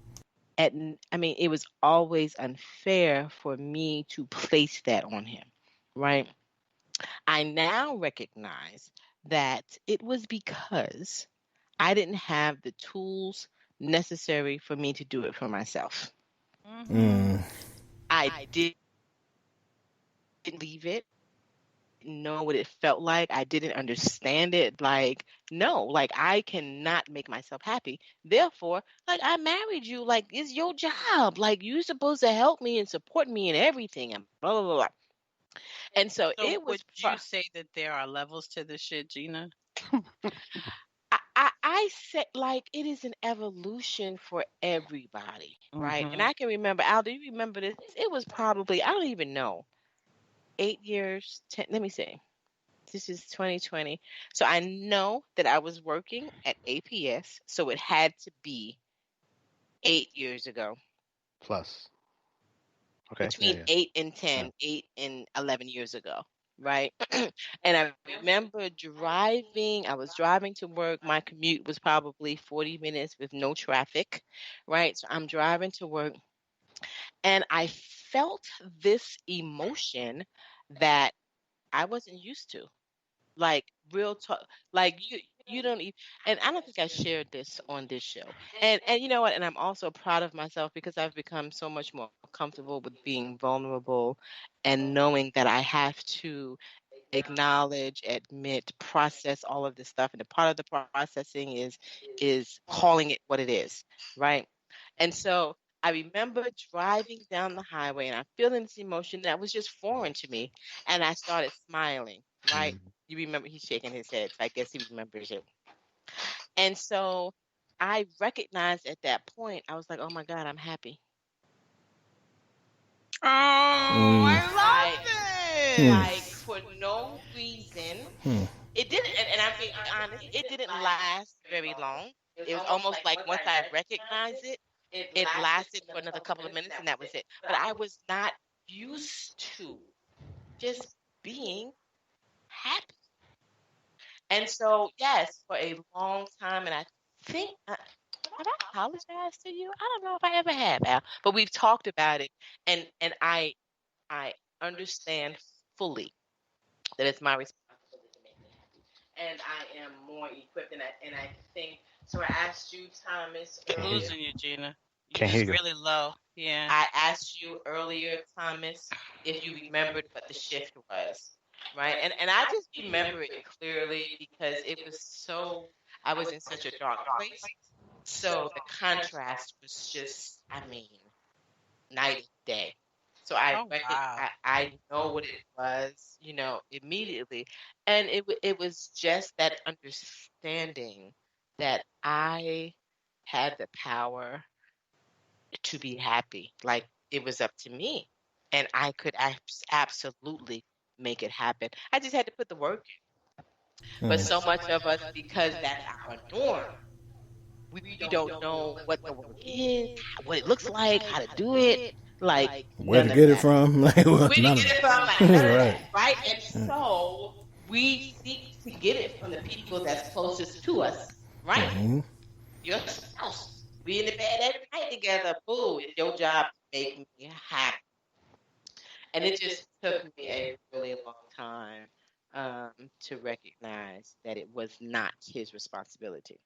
I mean, it was always unfair for me to place that on him, right? I now recognize that it was because I didn't have the tools necessary for me to do it for myself. I didn't leave it, know what it felt like. I didn't understand it. Like, no, like I cannot make myself happy. Therefore, like I married you, like it's your job. Like you're supposed to help me and support me in everything and blah blah blah. Blah. And so So it was would you say that there are levels to this shit, Gina? I said like it is an evolution for everybody, right? And I can remember, Al, do you remember this? It was probably, I don't even know, 8 years, 10, let me see. This is 2020. So I know that I was working at APS, so it had to be 8 years ago. Plus. Okay. Between Yeah. 8 and 11 years ago, right? And I remember driving, I was driving to work. My commute was probably 40 minutes with no traffic, right? So I'm driving to work and I felt this emotion that I wasn't used to. Like real talk, like you don't even, and I don't think I shared this on this show. And you know what? And I'm also proud of myself because I've become so much more comfortable with being vulnerable and knowing that I have to acknowledge, admit, process all of this stuff. And a part of the processing is calling it what it is, right? And so I remember driving down the highway and I'm feeling this emotion that was just foreign to me. And I started smiling, right? You remember he's shaking his head. So I guess he remembers it. And so I recognized at that point, I was like, oh my God, I'm happy. Oh, I love it. Like for no reason. It didn't, and I'm being honest, it didn't last very long. It was almost like once I recognized it, it lasted for another couple of minutes and that was it. But I was not used to just being happy. And so, yes, for a long time, and I think, have I apologized to you? I don't know if I ever have, Al, but we've talked about it, and I understand fully that it's my responsibility to make me happy, and I am more equipped, and I think so. I asked you, Thomas, earlier. Losing you, Gina. You're Can't hear just you. really low. Yeah. I asked you earlier, Thomas, if you remembered what the shift was, right? And I just remember it clearly because it was so, I was in such a dark place. So the contrast was just, I mean, night and day. So I know what it was, immediately. And it was just that understanding that I had the power to be happy. Like it was up to me, and I could absolutely make it happen. I just had to put the work in. But so much of us, because that's our norm, We don't know what the work is, what it looks like, how to do it, like Where to none of get it that. from? Like, well, Where to none get of it that. from? Like none of Right. that, right? And so we seek to get it from the people that's closest to us, right? Mhm. Your spouse. We in the bed every night together. Boo, it's your job to make me happy. And it just took me a really long time to recognize that it was not his responsibility.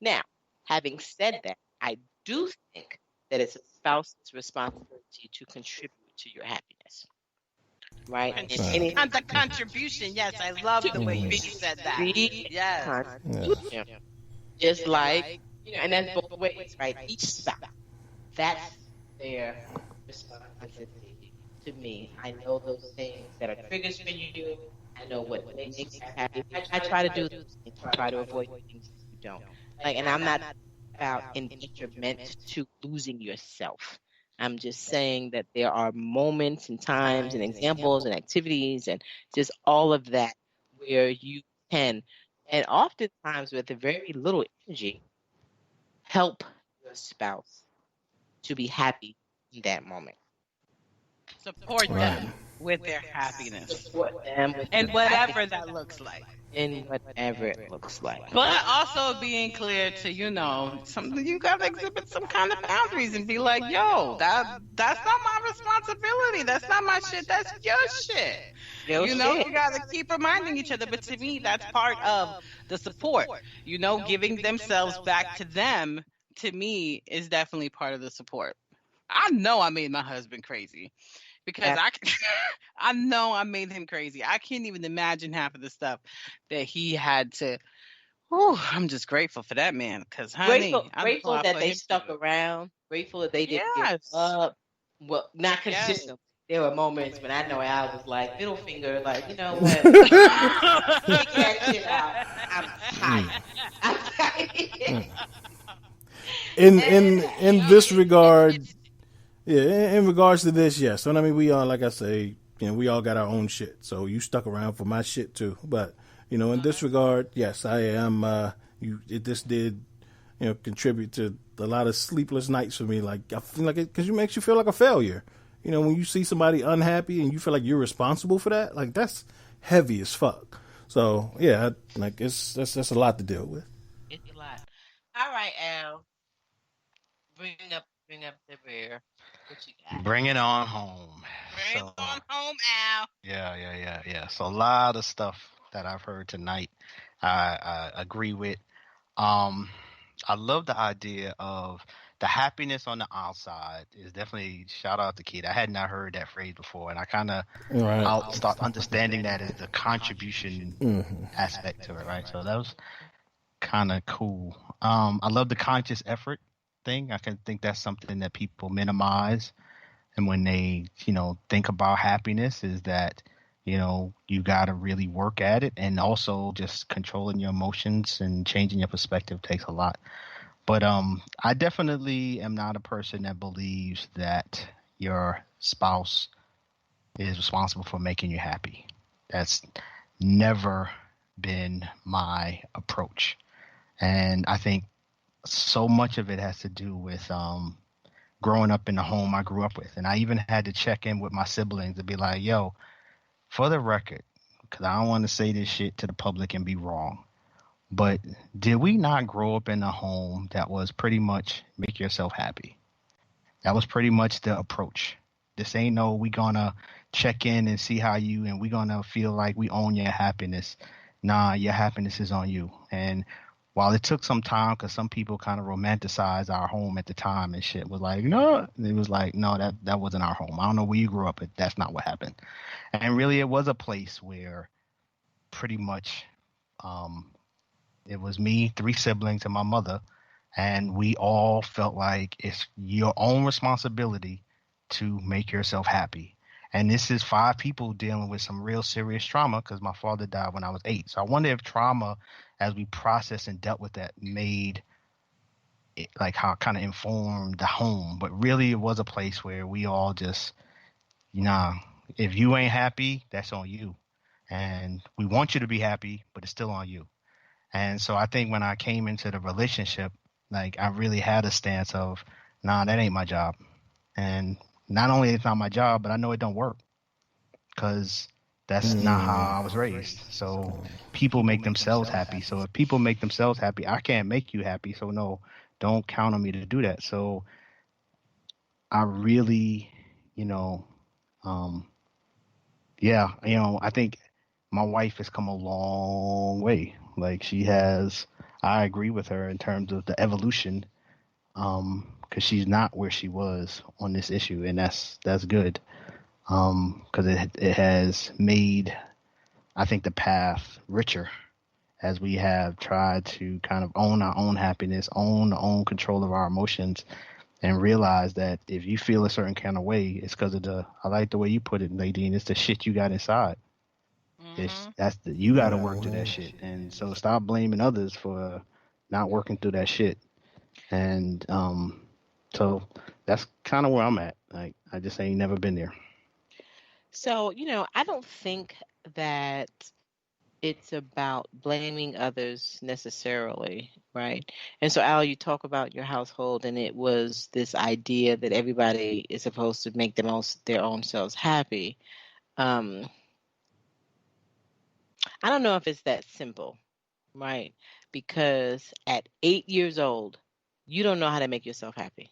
Now, having said that, I do think that it's a spouse's responsibility to contribute to your happiness, right? And Right. anything And the contribution, yes, I love the way you said that. be Yes. contribution, just like and that's both ways, right? Each spouse, that's their responsibility to me. I know those things that are triggers for you. I know what makes you happy. I try to do those things. I try to avoid things that you don't. Like, and I'm not about in detriment to losing yourself. I'm just saying that there are moments and times and examples and activities and just all of that where you can, and oftentimes with very little energy, help your spouse to be happy in that moment. Support Right. them with their happiness. Support them with And their whatever that looks like. in whatever it looks like. But also being clear to, something you gotta exhibit some kind of boundaries and be like, yo, that's not my responsibility. That's not my shit. That's your shit. You gotta keep reminding each other. But to me, that's part of the support. Giving themselves back to them, to me, is definitely part of the support. I know I made my husband crazy. Because I know I made him crazy. I can't even imagine half of the stuff that he had to. I'm just grateful for that man. Because grateful that they stuck around. Grateful that they didn't give up. Well, not consistent. There were moments when I know I was like middle finger, like you know what? Take that shit out. I'm tired. I'm tired. In this regard, yeah, in regards to this, yes. So I mean, we all, like I say, we all got our own shit. So you stuck around for my shit too. But in this regard, yes, I am. This did, contribute to a lot of sleepless nights for me. Like I feel like it because it makes you feel like a failure. When you see somebody unhappy and you feel like you're responsible for that, like that's heavy as fuck. So yeah, like that's a lot to deal with. It's a lot. All right, Al. Bring up the rear. What you got? Bring it on home. Bring it on home, Al. Yeah. So a lot of stuff that I've heard tonight, I agree with. I love the idea of the happiness on the outside is definitely shout out to Kid. I had not heard that phrase before, and I kind of I'll start understanding that as the contribution aspect to it, right? So that was kind of cool. I love the conscious effort thing. I can think that's something that people minimize, and when they think about happiness, is that you got to really work at it, and also just controlling your emotions and changing your perspective takes a lot. But I definitely am not a person that believes that your spouse is responsible for making you happy. That's never been my approach. And I think so much of it has to do with growing up in the home I grew up with. And I even had to check in with my siblings to be like, yo, for the record, because I don't want to say this shit to the public and be wrong, but did we not grow up in a home that was pretty much make yourself happy? That was pretty much the approach. This ain't no we gonna check in and see how you, and we gonna feel like we own your happiness. Nah, your happiness is on you. And while it took some time, because some people kind of romanticized our home at the time and shit, was like, no, it was like, no, that wasn't our home. I don't know where you grew up, but that's not what happened. And really, it was a place where pretty much it was me, 3 siblings, and my mother, and we all felt like it's your own responsibility to make yourself happy. And this is 5 people dealing with some real serious trauma because my father died when I was 8. So I wonder if trauma, as we processed and dealt with that, made it, like how it kind of informed the home. But really, it was a place where we all just, if you ain't happy, that's on you. And we want you to be happy, but it's still on you. And so I think when I came into the relationship, Like I really had a stance of, nah, that ain't my job. And not only it's not my job, but I know it don't work because that's not how I was raised. So people make themselves happy. So if people make themselves happy, I can't make you happy. So no, don't count on me to do that. So I really, you know, um, yeah, I think my wife has come a long way. Like she has, I agree with her in terms of the evolution, because she's not where she was on this issue, and that's good, because it has made, I think, the path richer as we have tried to kind of own our own happiness, own our own control of our emotions, and realize that if you feel a certain kind of way, it's because of I like the way you put it, Nadine, it's the shit you got inside. You got to work through that shit, and so stop blaming others for not working through that shit. And so that's kind of where I'm at. Like I just ain't never been there. So, I don't think that it's about blaming others necessarily, right? And so, Al, you talk about your household, and it was this idea that everybody is supposed to make their own selves happy. Um, I don't know if it's that simple, right? Because at 8 years old, you don't know how to make yourself happy.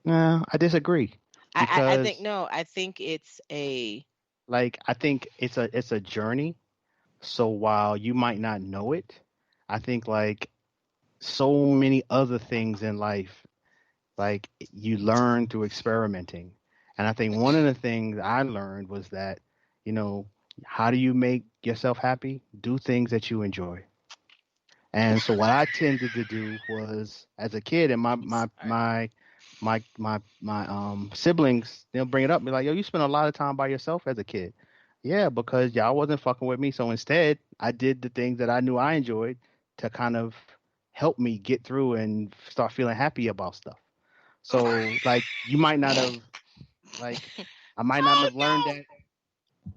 Nah, I disagree. I Because think no, I think it's I think it's a journey. So while you might not know it, I think like so many other things in life, like you learn through experimenting. And I think one of the things I learned was that, you know, how do you make yourself happy? Do things that you enjoy. And so what I tended to do was, as a kid, and my siblings, they'll bring it up, be like, "Yo, you spent a lot of time by yourself as a kid." Yeah, because y'all wasn't fucking with me. So instead, I did the things that I knew I enjoyed to kind of help me get through and start feeling happy about stuff. So like, you might not have like, I might not have learned that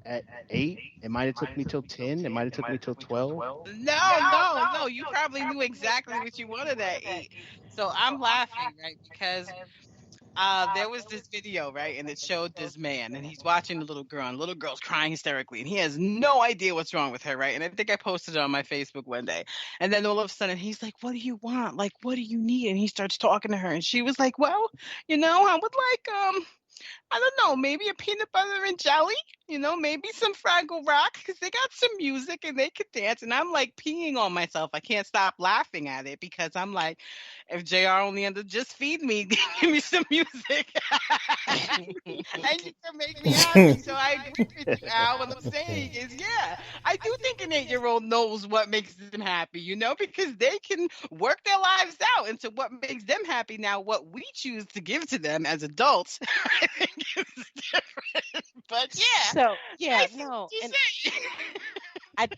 at 8. It might have took me till 10. It might have took me till 12. No. You probably knew exactly what you wanted at 8. So I'm laughing, right? Because there was this video, right? And it showed this man, and he's watching the little girl, and the little girl's crying hysterically, and he has no idea what's wrong with her, right? And I think I posted it on my Facebook one day. And then all of a sudden, he's like, "What do you want? Like, what do you need?" And he starts talking to her, and she was like, "Well, I would like I don't know, maybe a peanut butter and jelly, maybe some Fraggle Rock, because they got some music and they could dance." And I'm like peeing on myself. I can't stop laughing at it because I'm like, if JR only under just feed me, give me some music, and you can make me happy. So I agree with you, Al. What I'm saying is, yeah, I do think an 8-year-old knows what makes them happy, because they can work their lives out into what makes them happy. Now, what we choose to give to them as adults, I think is different. But yeah, so I yeah, see what no, you and say.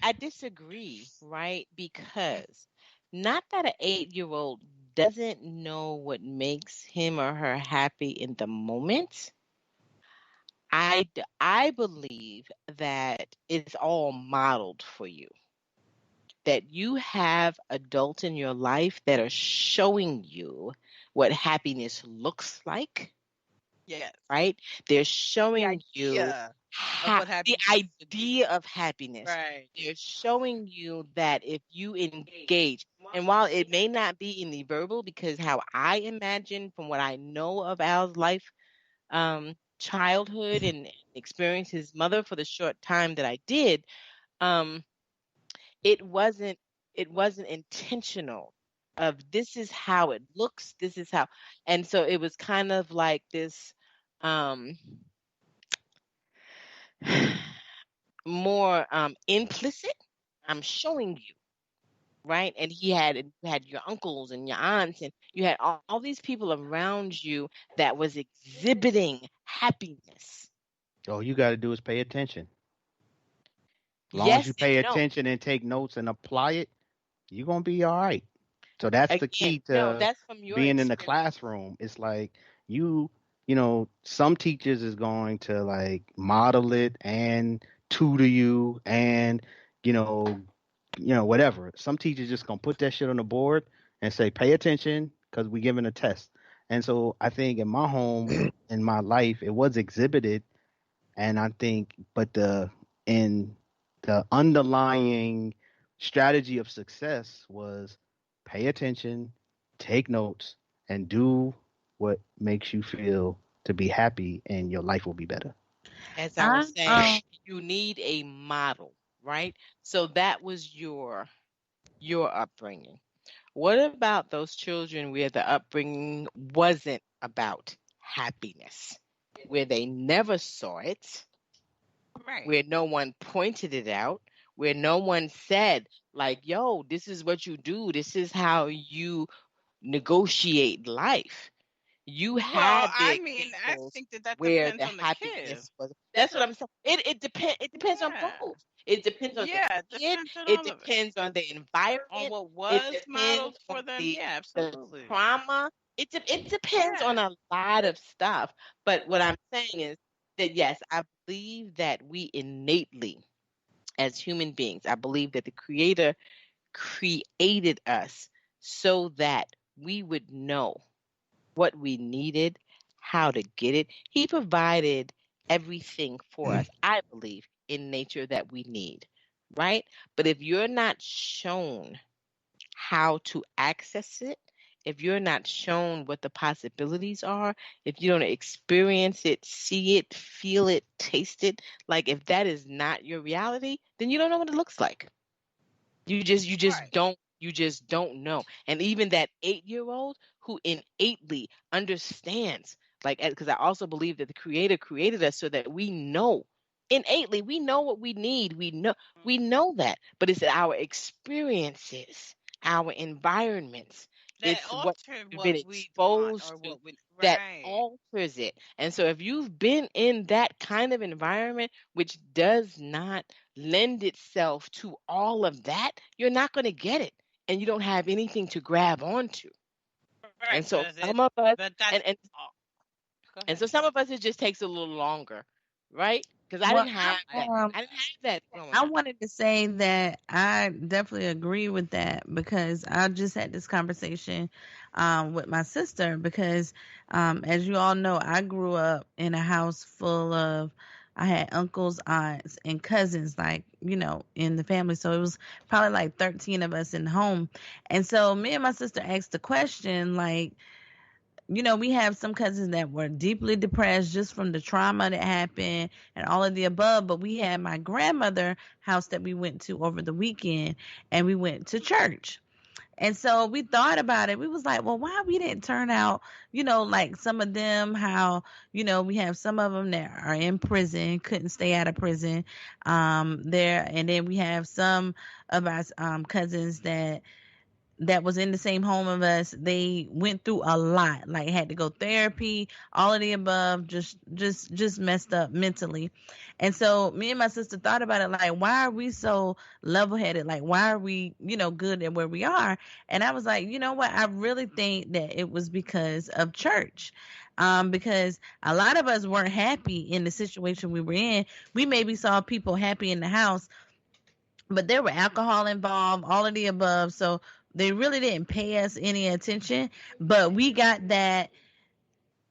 I disagree, right? Because not that an 8-year-old doesn't know what makes him or her happy in the moment. I believe that it's all modeled for you. That you have adults in your life that are showing you what happiness looks like, Yes, right? They're the showing you idea of what the happiness should be. idea of happiness. Right. They're showing you that if you engage, and while it may not be in the verbal, because how I imagine from what I know of Al's life, childhood and experience his mother for the short time that I did, um, it wasn't intentional of this is how it looks, this is how, and so it was kind of like this um more implicit. I'm showing you, right? And you had your uncles and your aunts, and you had all these people around you that was exhibiting happiness. All you got to do is pay attention. As long as you Yes pay and no. attention and take notes and apply it, you're gonna be all right. So that's the Again, key no, to that's from your being in the experience. classroom. It's like some teachers is going to like model it and tutor you and you know, whatever. Some teachers just gonna put that shit on the board and say, pay attention because we given a test. And so I think in my home, in my life, it was exhibited, and I think, but in the underlying strategy of success was pay attention, take notes, and do what makes you feel to be happy, and your life will be better. As I I was saying, you need a model, right? So that was your upbringing. What about those children where the upbringing wasn't about happiness, where they never saw it, Right. where no one pointed it out, where no one said, like, yo, this is what you do, this is how you negotiate life. You Well, had the I mean, I examples think that where depends the on the kid. happiness was. That's what I'm saying. It depends on Yeah. both. It depends on the Yeah, it kid. depends on It all of it. depends on the On environment. what It was depends modeled on for them. the Yeah, the absolutely. trauma. It depends on Yeah. a lot of stuff. But what I'm saying is that yes, I believe that we innately, as human beings, I believe that the Creator created us so that we would know what we needed, how to get it. He provided everything for us, I believe, in nature that we need, right? But if you're not shown how to access it, if you're not shown what the possibilities are, if you don't experience it, see it, feel it, taste it, like if that is not your reality, then you don't know what it looks like. Right. You just don't know. And even that 8-year-old who innately understands, like, because I also believe that the Creator created us so that we know innately, we know what we need. We know that, but it's our experiences, our environments. That It's what altered we've been what we want exposed or to what we that right. alters it. And so if you've been in that kind of environment, which does not lend itself to all of that, you're not going to get it. And you don't have anything to grab onto. Right, And so because some of us, but that's and all. Go and ahead. so some of us, it just takes a little longer, right? Because I well, didn't have that. I I didn't have that growing I up. wanted to say that I definitely agree with that because I just had this conversation with my sister because, as you all know, I grew up in a house full of, I had uncles, aunts, and cousins, like, in the family. So it was probably like 13 of us in the home. And so me and my sister asked the question, like, we have some cousins that were deeply depressed just from the trauma that happened and all of the above. But we had my grandmother house that we went to over the weekend and we went to church. And so we thought about it. We was like, well, why we didn't turn out, like some of them, how, we have some of them that are in prison, couldn't stay out of prison there. And then we have some of our cousins that was in the same home of us. They went through a lot, like had to go therapy, all of the above, just messed up mentally. And so me and my sister thought about it, like, why are we so level headed? Like, why are we, good at where we are? And I was like, you know what, I really think that it was because of church. Because a lot of us weren't happy in the situation we were in. We maybe saw people happy in the house, but there were alcohol involved, all of the above. So they really didn't pay us any attention. But we got that.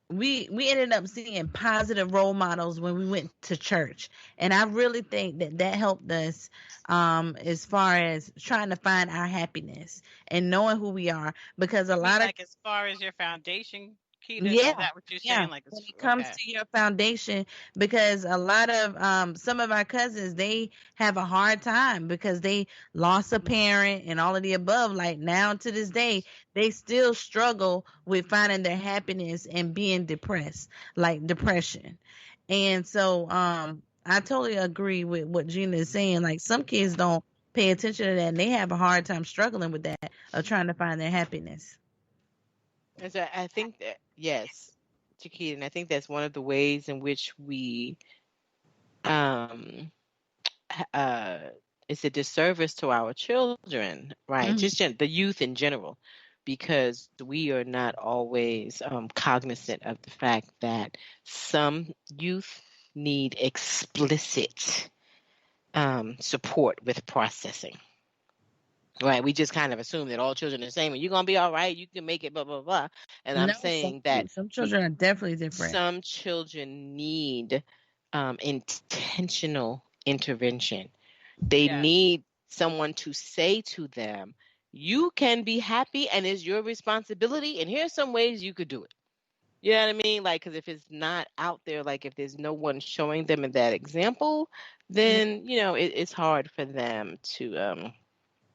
We ended up seeing positive role models when we went to church, and I really think that helped us as far as trying to find our happiness and knowing who we are. Because a You mean lot of like as far as your foundation, Keita? Is yeah, that what you're yeah. saying? Like When it's it comes okay. to your foundation, because a lot of some of our cousins, they have a hard time because they lost a parent and all of the above. Like now to this day, they still struggle with finding their happiness and being depressed, like depression. And so I totally agree with what Gina is saying. Like some kids don't pay attention to that and they have a hard time struggling with that of trying to find their happiness. And so I think that, yes, Chiquita, and I think that's one of the ways in which we, um, uh, it's a disservice to our children, right? Mhm. Just the youth in general, because we are not always cognizant of the fact that some youth need explicit support with processing. Right. We just kind of assume that all children are the same and you're going to be all right. You can make it, blah, blah, blah. And I'm No, saying that some children are definitely different. some children need intentional intervention. They need someone to say to them, you can be happy and it's your responsibility. And here's some ways you could do it. You know what I mean? Like, because if it's not out there, like if there's no one showing them that example, then, it's hard for them to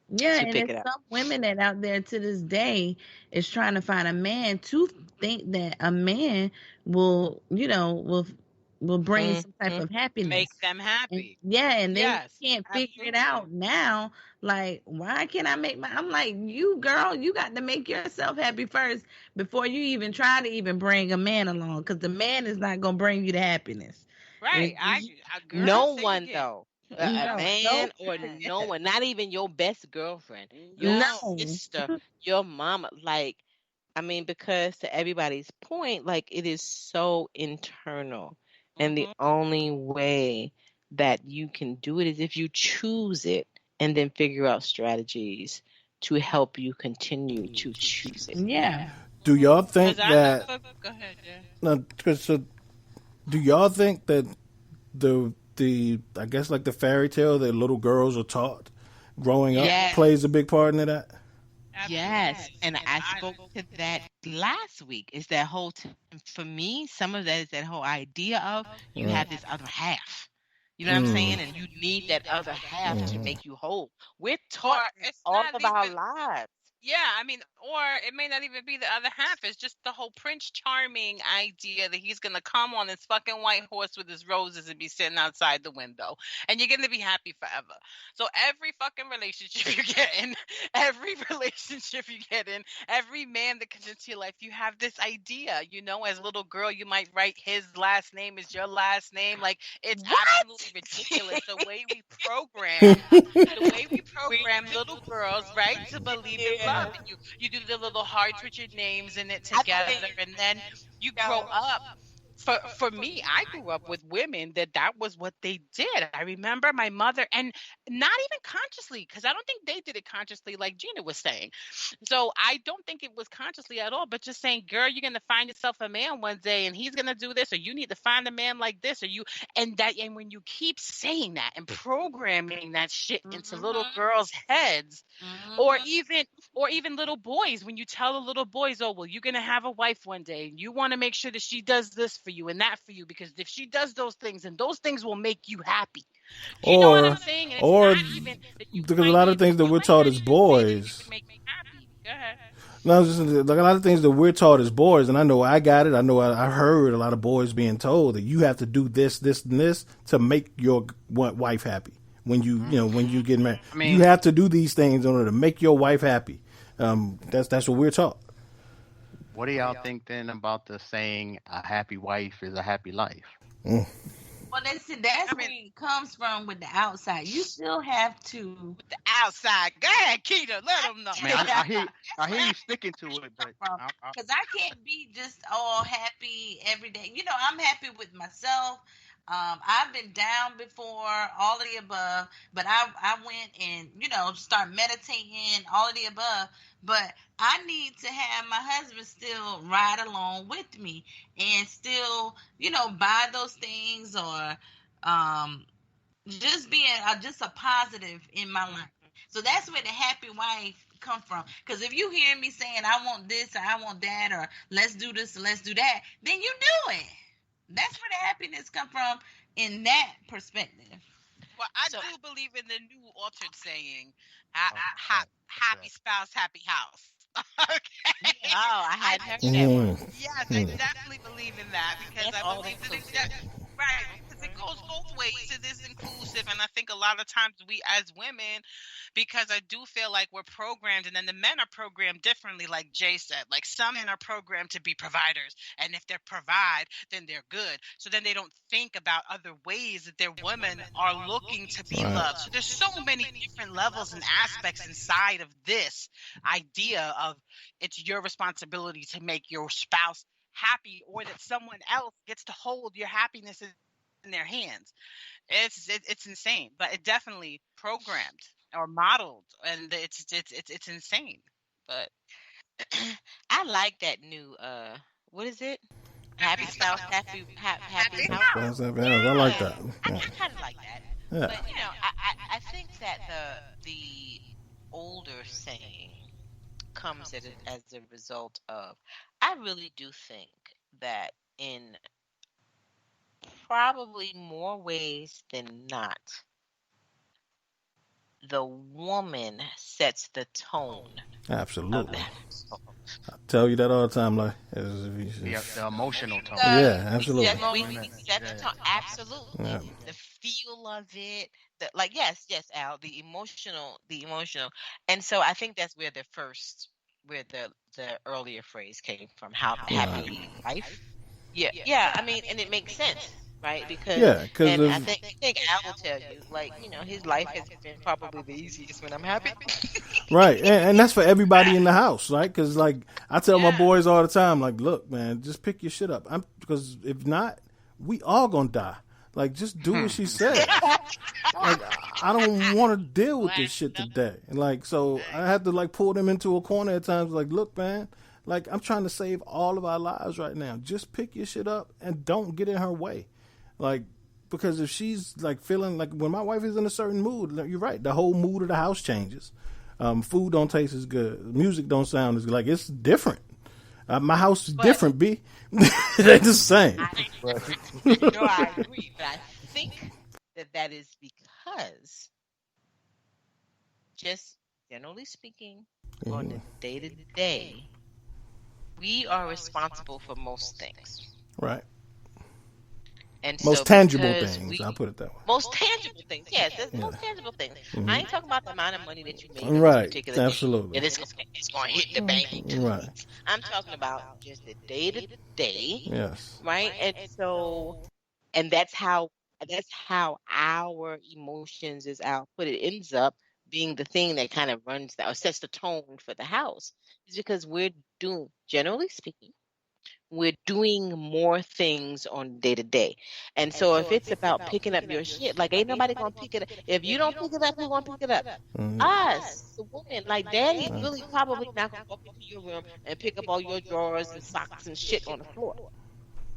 Yeah, and pick there's it up. some women that out there to this day is trying to find a man to think that a man will, will bring some type of happiness. Make them And, happy. and they Yes, can't figure it absolutely. out now. Like, why can't I make I'm like, you girl, you got to make yourself happy first before you even try to even bring a man along, because the man is not gonna bring you the happiness. Right. Girl, No say one, again. though. A No, man or no one, not even your best girlfriend, your no. sister, your mama. Like, I mean, because to everybody's point, like it is so internal. And the only way that you can do it is if you choose it and then figure out strategies to help you continue to choose it. Yeah. Do y'all think 'Cause I that? never, go ahead, Jay. No, 'cause so do y'all think that the I guess like the fairy tale that little girls are taught growing up Yes. plays a big part into that? Yes, and I spoke to that last week. Is that whole for me? Some of that is that whole idea of you have this other half. You know what I'm saying? And you need that other half to make you whole. We're taught It's all not of our even. lives. Yeah, I mean, or it may not even be the other half. It's just the whole Prince Charming idea that he's gonna come on his fucking white horse with his roses and be sitting outside the window, and you're gonna be happy forever. So every fucking relationship you get in, every man that comes into your life, you have this idea. As a little girl, you might write his last name as your last name. Like, it's absolutely ridiculous the way we program little girls, right, to believe in love. And you do the little hearts with your names in it together, and then you grow up. For me, I grew up with women that was what they did. I remember my mother, and not even consciously, because I don't think they did it consciously, like Gina was saying. So I don't think it was consciously at all, but just saying, girl, you're gonna find yourself a man one day, and he's gonna do this, or you need to find a man like this, or you, and when you keep saying that and programming that shit into little girls' heads, or even little boys, when you tell the little boys, oh, well, you're gonna have a wife one day, and you want to make sure that she does this for you and that for you, because if she does those things, and those things will make you happy. You know what I'm saying? And it's not even that because a lot of things that we're taught as boys. make me happy. Go ahead. No, just like a lot of things that we're taught as boys, and I know I got it. I know I heard a lot of boys being told that you have to do this, this, and this to make your wife happy. When when you get married, you have to do these things in order to make your wife happy. That's what we're taught. What do y'all think then about the saying "a happy wife is a happy life"? Well, that's where it comes from with the outside. You still have to. With the outside. Go ahead, Keita. Let them know. I mean, I hear you sticking to it, but because I can't be just all happy every day. I'm happy with myself. I've been down before, all of the above, but I went and start meditating, all of the above. But I need to have my husband still ride along with me and still buy those things, or just being just a positive in my life. So that's where the happy wife come from. Because if you hear me saying I want this or I want that, or let's do this or let's do that, then you do it. That's where the happiness come from in that perspective. Well, I do believe in the new altered saying, happy spouse, happy house. Okay. Oh, I hadn't heard that one. Yes, I definitely believe in that, because I believe that right, because it goes both ways. It is inclusive, and I think a lot of times we as women, because I do feel like we're programmed, and then the men are programmed differently, like Jay said. Like, some men are programmed to be providers, and if they provide, then they're good. So then they don't think about other ways that their women are looking to be loved. So there's so many different levels and aspects inside of this idea of it's your responsibility to make your spouse happy, or that someone else gets to hold your happiness in their hands. It's insane, but it definitely programmed. or modeled, and it's insane. But I like that new what is it? Happy spouse, happy house. I like that. I Yeah. kind of like that. Yeah. But I think that the older saying comes as a result of, I really do think that in probably more ways than not, the woman sets the tone of Absolutely. the household. I tell you that all the time. Like, The emotional tone. Yeah, absolutely. We set the tone. Absolutely. Yeah. The feel of it. Yes, Al, the emotional. And so I think that's where the earlier phrase came from, how happy life. Yeah. I mean, and it makes sense, right? Because I think Al will tell you, his life has been probably the easiest when I'm happy. Right, and that's for everybody in the house, right? Because like I tell my boys all the time, like, look, man, just pick your shit up. Because if not, we all gonna die. Like, just do what she said. Like, I don't want to deal with this shit today. And like, so I have to like pull them into a corner at times. Like, look, man, like I'm trying to save all of our lives right now. Just pick your shit up and don't get in her way. Like, because if she's like feeling like when my wife is in a certain mood, like, you're right, the whole mood of the house changes. Food don't taste as good. Music don't sound as good. Like, it's different. My house is different, B. It ain't the same. I agree, but I think that is because, just generally speaking, on the day-to-day, we are responsible for most things. Right. And most tangible things, I'll put it that way. Most tangible things, yes. There's most tangible things. Mm-hmm. I ain't talking about the amount of money that you make right. in this particular Absolutely. day. It's going to hit the bank. Right. I'm talking about just the day-to-day. Yes. Right? And that's how our emotions, as Al put it, ends up being the thing that kind of runs or sets the tone for the house. Is because generally speaking, we're doing more things on day to day. And so if it's about picking up your shit, like ain't nobody gonna pick it up. If you don't pick it up, who's gonna pick it up? Us, the woman. Like daddy's really probably not gonna walk into your room and pick up all your drawers and socks and shit on the floor.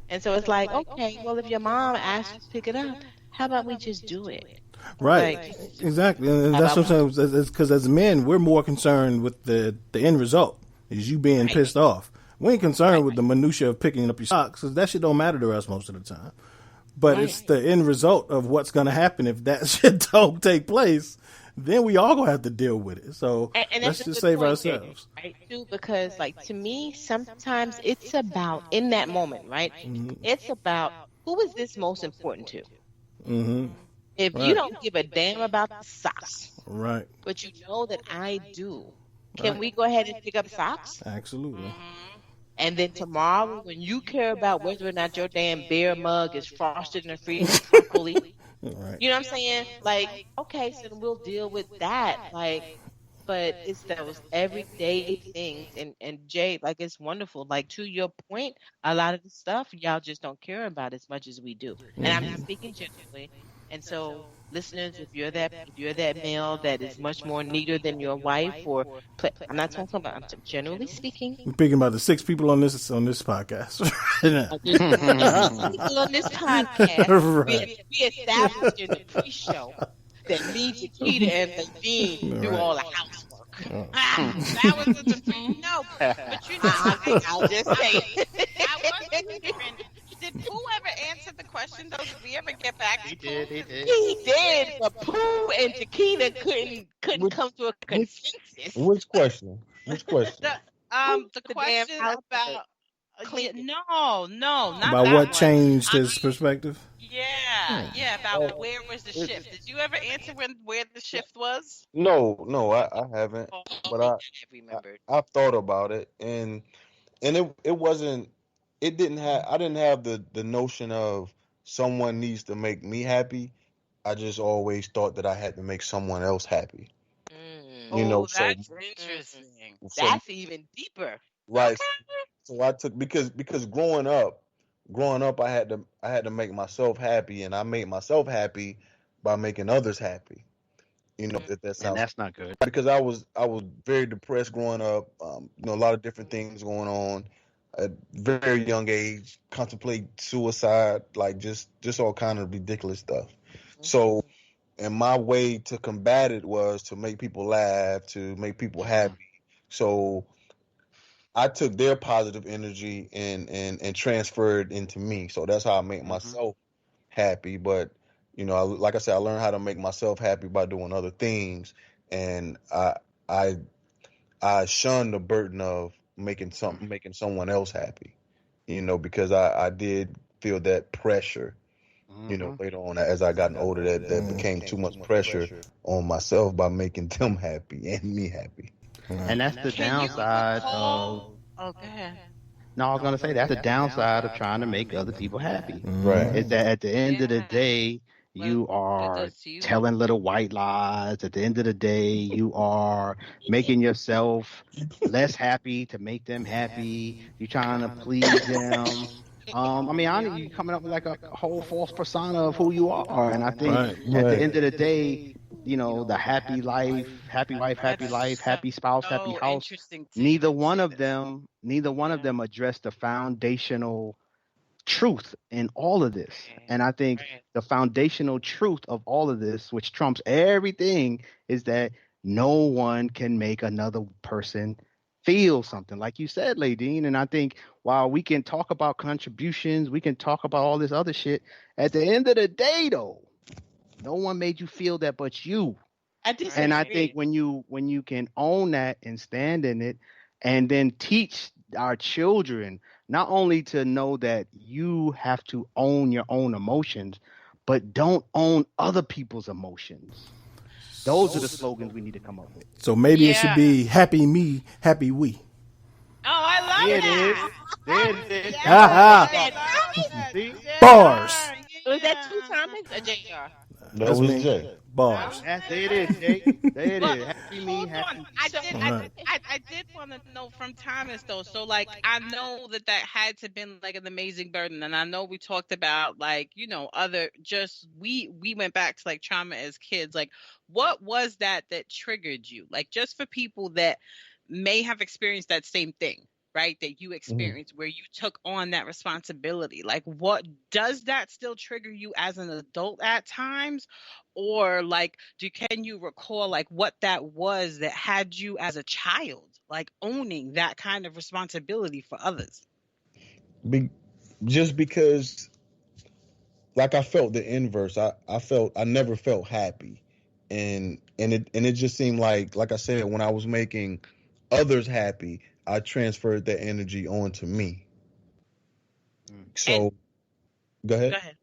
And so it's like, okay, well if your mom asks you to pick it up, how about we just do it? Right. Exactly. And that's what I'm saying. It's because as men, we're more concerned with the end result, is you being pissed off. We ain't concerned with the minutia of picking up your socks, because that shit don't matter to us most of the time. But it's the end result of what's going to happen if that shit don't take place. Then we all going to have to deal with it. So and let's just save ourselves. Right, too, because like to me, sometimes it's about, in that moment, right? Mm-hmm. It's about, who is this most important to? Mm-hmm. If you don't give a damn about the socks, right? But you know that I do, can we go ahead and pick up socks? Absolutely. Mm-hmm. And then tomorrow, when you care about whether or not your damn beer mug is frosted in the freezer properly, right. You know what I'm saying? Like, okay, so then we'll deal with that. Like, but it's those everyday things. And Jay, like, it's wonderful. Like, to your point, a lot of the stuff y'all just don't care about as much as we do. Mm-hmm. And I'm just speaking generally. And so, listeners, if you're that male that is much more neater than your wife, I'm not talking about. I'm generally speaking. I'm speaking about the 6 people on this podcast. People on this podcast, right. we established in the pre-show that me, Chiquita, and Levine do all the housework. That was the no, but you know, I'll just say. I was wondering, did Pooh ever answer the question though? Did we ever get back to Pooh? He did, but Pooh and Chiquita couldn't come to a consensus. Which question? The question about no, not about that what one. changed his perspective. Yeah, about where was the shift? Did you ever answer where the shift was? No, I haven't. But I remembered. I've thought about it, and it wasn't. It didn't have. I didn't have the notion of someone needs to make me happy. I just always thought that I had to make someone else happy. You know, that's interesting. That's even deeper. Right. Okay. So I took because growing up, I had to make myself happy, and I made myself happy by making others happy. if that And sounds, that's not good. because I was very depressed growing up. A lot of different things going on at very young age. Contemplate suicide, like just all kind of ridiculous stuff. So, and my way to combat it was to make people laugh, to make people happy. So I took their positive energy and transferred into me. So that's how I make myself happy. But like I said, I learned how to make myself happy by doing other things, and I I shun the burden of making someone else happy. Because I did feel that pressure. Later on as I gotten older, that became too much pressure on myself by making them happy and me happy. And that's the Can you downside of. recall? Oh, go ahead. No, I was gonna say that's the downside of trying to make other people happy. Right. Is that at the end of the Yeah. day, you What it are does to you. telling little white lies. At the end of the day, you are making yourself less happy to make them happy. You're trying to please them. You coming up with like a whole false persona of who you are. And I think Right. at the Right. end of the day, the happy life, happy wife, happy That's life, happy spouse, happy so house. interesting to Neither even one say of that. them address the foundational truth in all of this. And I think Right. the foundational truth of all of this, which trumps everything, is that no one can make another person feel something, like you said, Ladine. And I think while we can talk about contributions, we can talk about all this other shit, at the end of the day, though, no one made you feel that but you. I And I think disagree. when you can own that and stand in it, and then teach our children not only to know that you have to own your own emotions, but don't own other people's emotions. Those are the slogans we need to come up with. So maybe it should Yeah. be happy me, happy we. Oh, I love There it is. that. There it is. Yes. Ha Is that right? See? Bars. Was that two Thomas or JR? That That's was me. Jay. Bars. There it is, Jake. There it But is. Happy me, Hold happy on. me. Right. I did want to know from Thomas though. So like I know that had to been like an amazing burden, and I know we talked about like other just we went back to like trauma as kids. Like what was that triggered you? Like just for people that may have experienced that same thing, right? That you experienced where you took on that responsibility. Like what does that still trigger you as an adult at times? Or like can you recall like what that was that had you as a child like owning that kind of responsibility for others? Just because, like, I felt the inverse. I never felt happy, and it just seemed like I said, when I was making others happy, I transferred that energy onto me. So go Go ahead. ahead.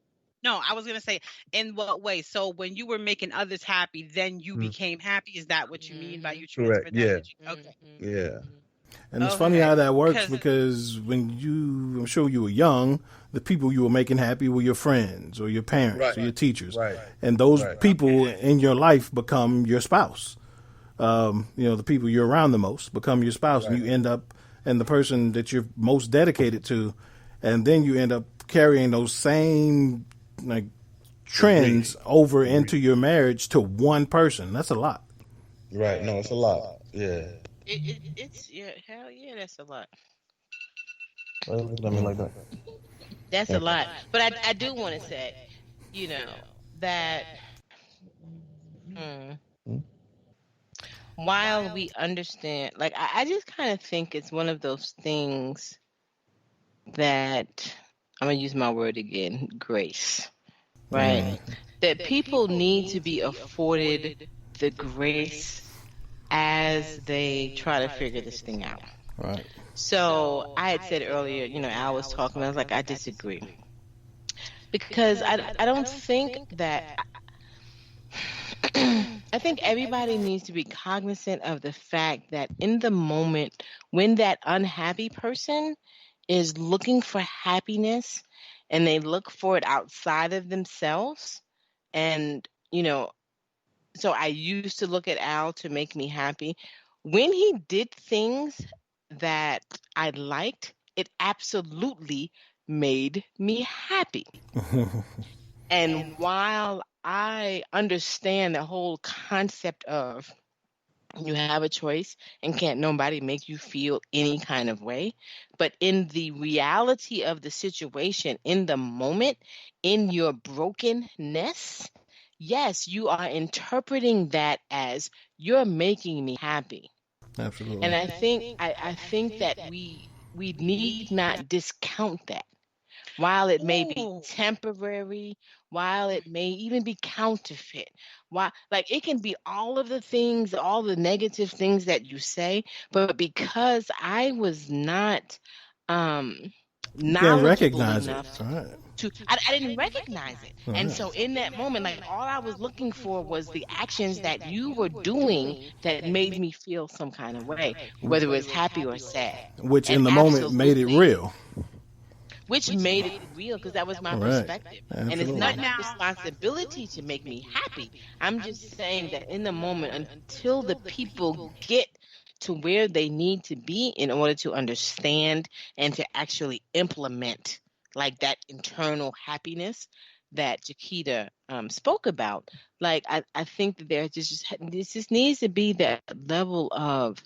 No, I was gonna say, in what way? So when you were making others happy, then you became happy. Is that what you mean by you Correct. transferred that Yeah. energy? Okay. Yeah. And it's funny how that works, because I'm sure you were young, the people you were making happy were your friends or your parents or your teachers. Right. And those people in your life become your spouse. The people you're around the most become your spouse, and you end up, and the person that you're most dedicated to, and then you end up carrying those same like trends over into your marriage to one person. That's a lot. Right. No, it's a lot. Yeah. It's hell yeah, that's a lot. Let me like that. That's a lot. But I do want to say, that while we understand, like I just kind of think it's one of those things that I'm gonna use my word again, grace, right? That people need to be afforded the grace as they try to figure this thing out. Right. So I had said earlier, Al was talking, I was like, I disagree. Because I don't think that, I think everybody needs to be cognizant of the fact that in the moment when that unhappy person is looking for happiness and they look for it outside of themselves, and, so I used to look at Al to make me happy. When he did things that I liked, it absolutely made me happy. And while I understand the whole concept of you have a choice and can't nobody make you feel any kind of way. But in the reality of the situation, in the moment, in your brokenness, yes, you are interpreting that as you're making me happy. Absolutely. And I think that we need not discount that. While it may be Ooh. temporary, while it may even be counterfeit, why, like, it can be all of the things, all the negative things that you say, but because I was not um You can't knowledgeable recognize it. enough All right. I didn't recognize it. All And right. so in that moment, like, all I was looking for was the actions that you were doing that made me feel some kind of way, whether it was happy or sad. Which And in the moment made it absolutely, real. which made it real because that was my All right. perspective. And it's Absolutely. not your responsibility to make me happy. I'm just saying that in the moment, until the people get to where they need to be in order to understand and to actually implement like that internal happiness that Chiquita spoke about, like I think that this just needs to be that level of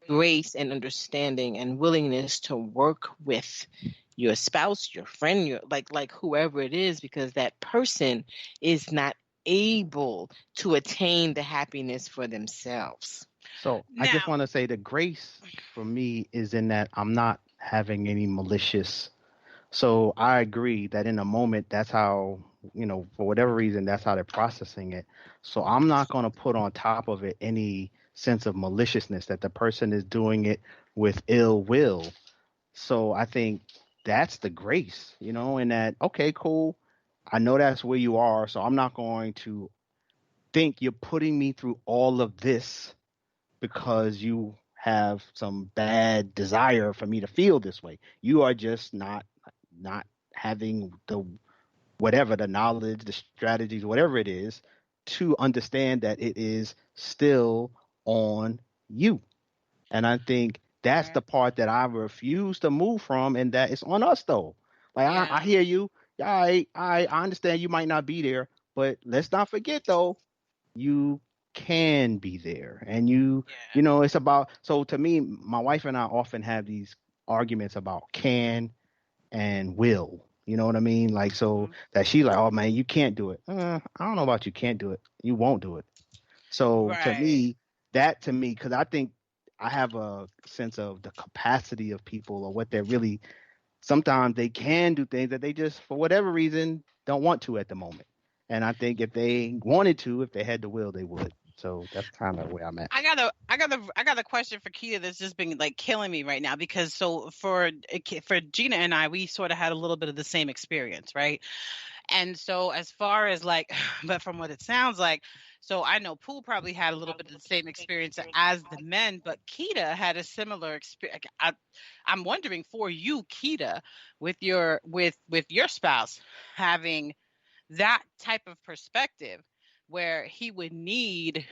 grace and understanding and willingness to work with your spouse, your friend, your like whoever it is, because that person is not able to attain the happiness for themselves. So I just want to say the grace for me is in that I'm not having any malicious. So I agree that in a moment, that's how, for whatever reason, that's how they're processing it. So I'm not going to put on top of it any sense of maliciousness that the person is doing it with ill will. So I think that's the grace, in that, okay, cool. I know that's where you are. So I'm not going to think you're putting me through all of this because you have some bad desire for me to feel this way. You are just not having the whatever the knowledge, the strategies, whatever it is, to understand that it is still on you. And I think that's the part that I refuse to move from, and that it's on us though. Like I hear you. I understand you might not be there, but let's not forget though, you can be there. And it's about, so to me, my wife and I often have these arguments about can and will. You know what I mean? Like, so that she's like, oh man, you can't do it. I don't know about you can't do it. You won't do it. So to me, because I think I have a sense of the capacity of people or what they're really, sometimes they can do things that they just, for whatever reason, don't want to at the moment. And I think if they wanted to, if they had the will, they would. So that's kind of where I'm at. I got a question for Kia that's just been like killing me right now, because so for Gina and I, we sort of had a little bit of the same experience, right? And so as far as like, but from what it sounds like, so I know Pooh probably had a little bit of the same experience as the men, but Keita had a similar experience. I'm wondering for you, Keita, with your spouse having that type of perspective where he would need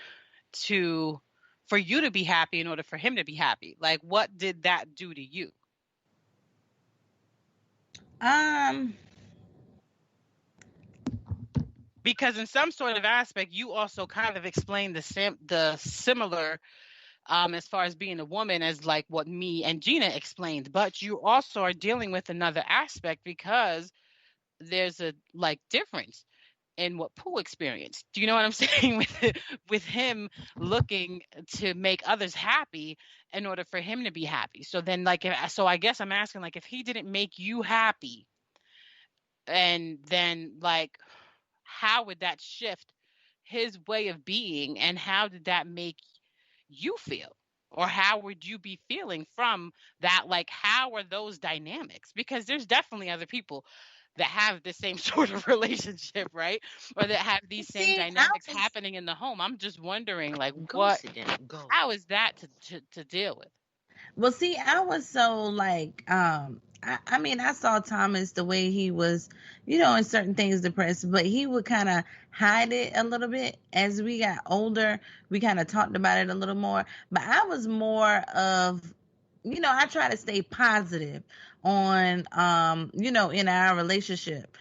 to for you to be happy in order for him to be happy. Like, what did that do to you? Because in some sort of aspect, you also kind of explained the similar as far as being a woman as like what me and Gina explained, but you also are dealing with another aspect because there's a like difference in what Pooh experienced. Do you know what I'm saying? With him looking to make others happy in order for him to be happy. So then so I guess I'm asking, like, if he didn't make you happy, and then like how would that shift his way of being, and how did that make you feel? Or how would you be feeling from that? Like, how are those dynamics? Because there's definitely other people that have the same sort of relationship, right? Or that have these same dynamics happening in the home. I'm just wondering, like, how is that to deal with? Well, see, I was so like, I mean, I saw Thomas the way he was, in certain things depressed, but he would kind of hide it a little bit. As we got older, we kind of talked about it a little more. But I was more of, I try to stay positive on, in our relationship.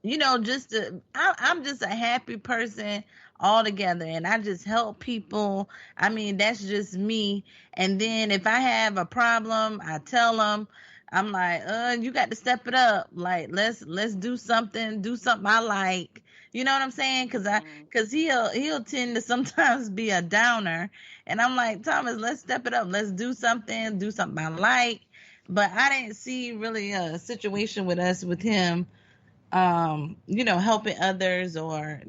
I'm just a happy person altogether, and I just help people. I mean, that's just me. And then if I have a problem, I tell them, I'm like, you got to step it up. Like, let's do something I like. You know what I'm saying? Cause he'll tend to sometimes be a downer, and I'm like, Thomas, let's step it up. Let's do something I like. But I didn't see really a situation with him, helping others, or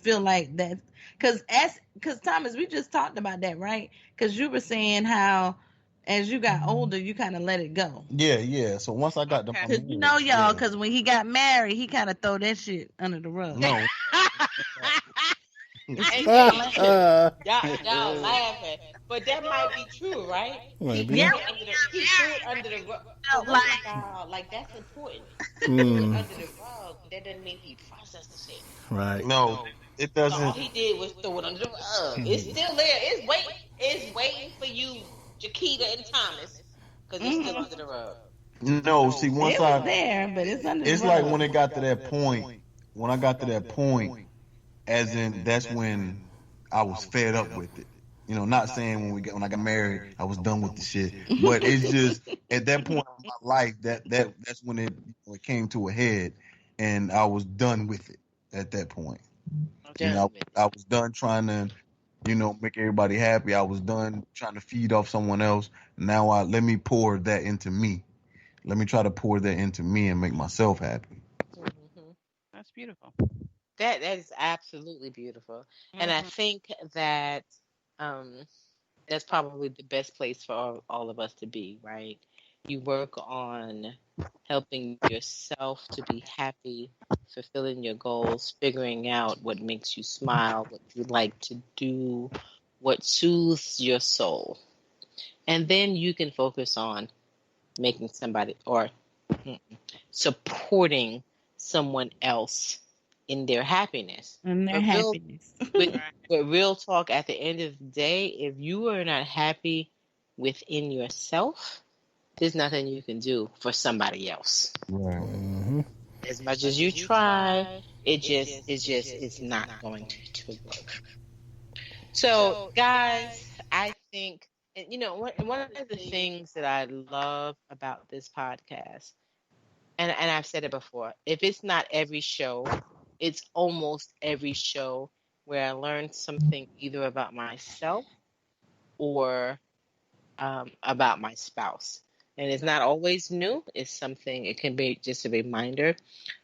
feel like that. Because Thomas, we just talked about that, right? Because you were saying how as you got older, you kind of let it go. Yeah. So once I got to my Because marriage, y'all, because when he got married, he kind of throw that shit under the rug. no. Y'all laughing, but that might be true, right? Might be. He threw it under the rug. Like that's important. He threw it under the rug. That doesn't mean he processed the shit. Right. No, it doesn't. All he did was throw it under the rug. It's still there. It's waiting for you, Jaquita and Thomas, because it's still under the rug. No, see, once it was there, but it's under the rug. It's like when it got to that point. When I got to that point, as in that's when I was fed up with it. Not saying when I got married, I was done with the shit, but it's just at that point in my life that's when it came to a head, and I was done with it at that point. I was done trying to, make everybody happy. I was done trying to feed off someone else. Now let me pour that into me. Let me try to pour that into me and make myself happy. Mm-hmm. That's beautiful. That is absolutely beautiful. And I think that that's probably the best place for all of us to be, right? You work on helping yourself to be happy, fulfilling your goals, figuring out what makes you smile, what you like to do, what soothes your soul. And then you can focus on making somebody or supporting someone else in their happiness. But real talk, at the end of the day, if you are not happy within yourself, there's nothing you can do for somebody else. Right. Mm-hmm. As much as you try, it's not going to work. So, guys, I think, one of the things that I love about this podcast, and I've said it before, if it's not every show, it's almost every show where I learn something either about myself or about my spouse. And it's not always new. It can be just a reminder.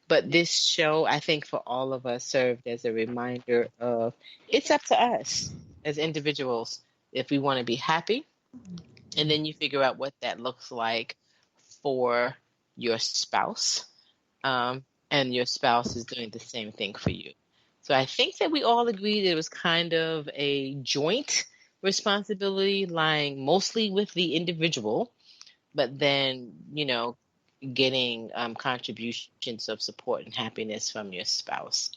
But this show, I think for all of us, served as a reminder of it's up to us as individuals if we want to be happy. And then you figure out what that looks like for your spouse. And your spouse is doing the same thing for you. So I think that we all agreed it was kind of a joint responsibility lying mostly with the individual, but then, getting contributions of support and happiness from your spouse.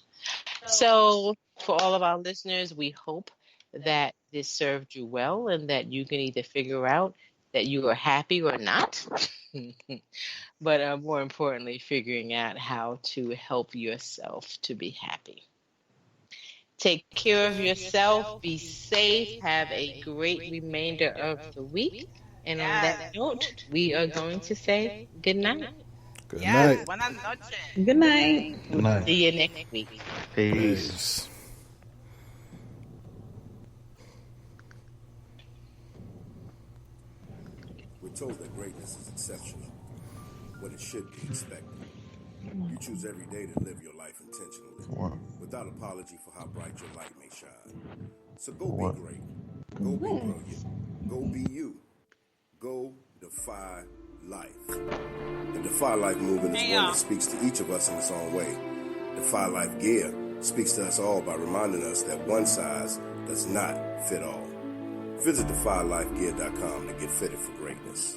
So for all of our listeners, we hope that this served you well and that you can either figure out that you are happy or not. But more importantly, figuring out how to help yourself to be happy. Take care of yourself. Be safe. Have a great remainder of the week. And on that note, we are going to say good night. Good night. Buenas noches. Good night. Good night. See you next week. Peace. We're told that greatness is exceptional, when it should be expected. You choose every day to live your life intentionally, without apology for how bright your light may shine. So go be great. Go be brilliant. Go be you. Go defy life. The Defy Life movement is one that speaks to each of us in its own way. Defy Life gear speaks to us all by reminding us that one size does not fit all. Visit defylifegear.com to get fitted for greatness.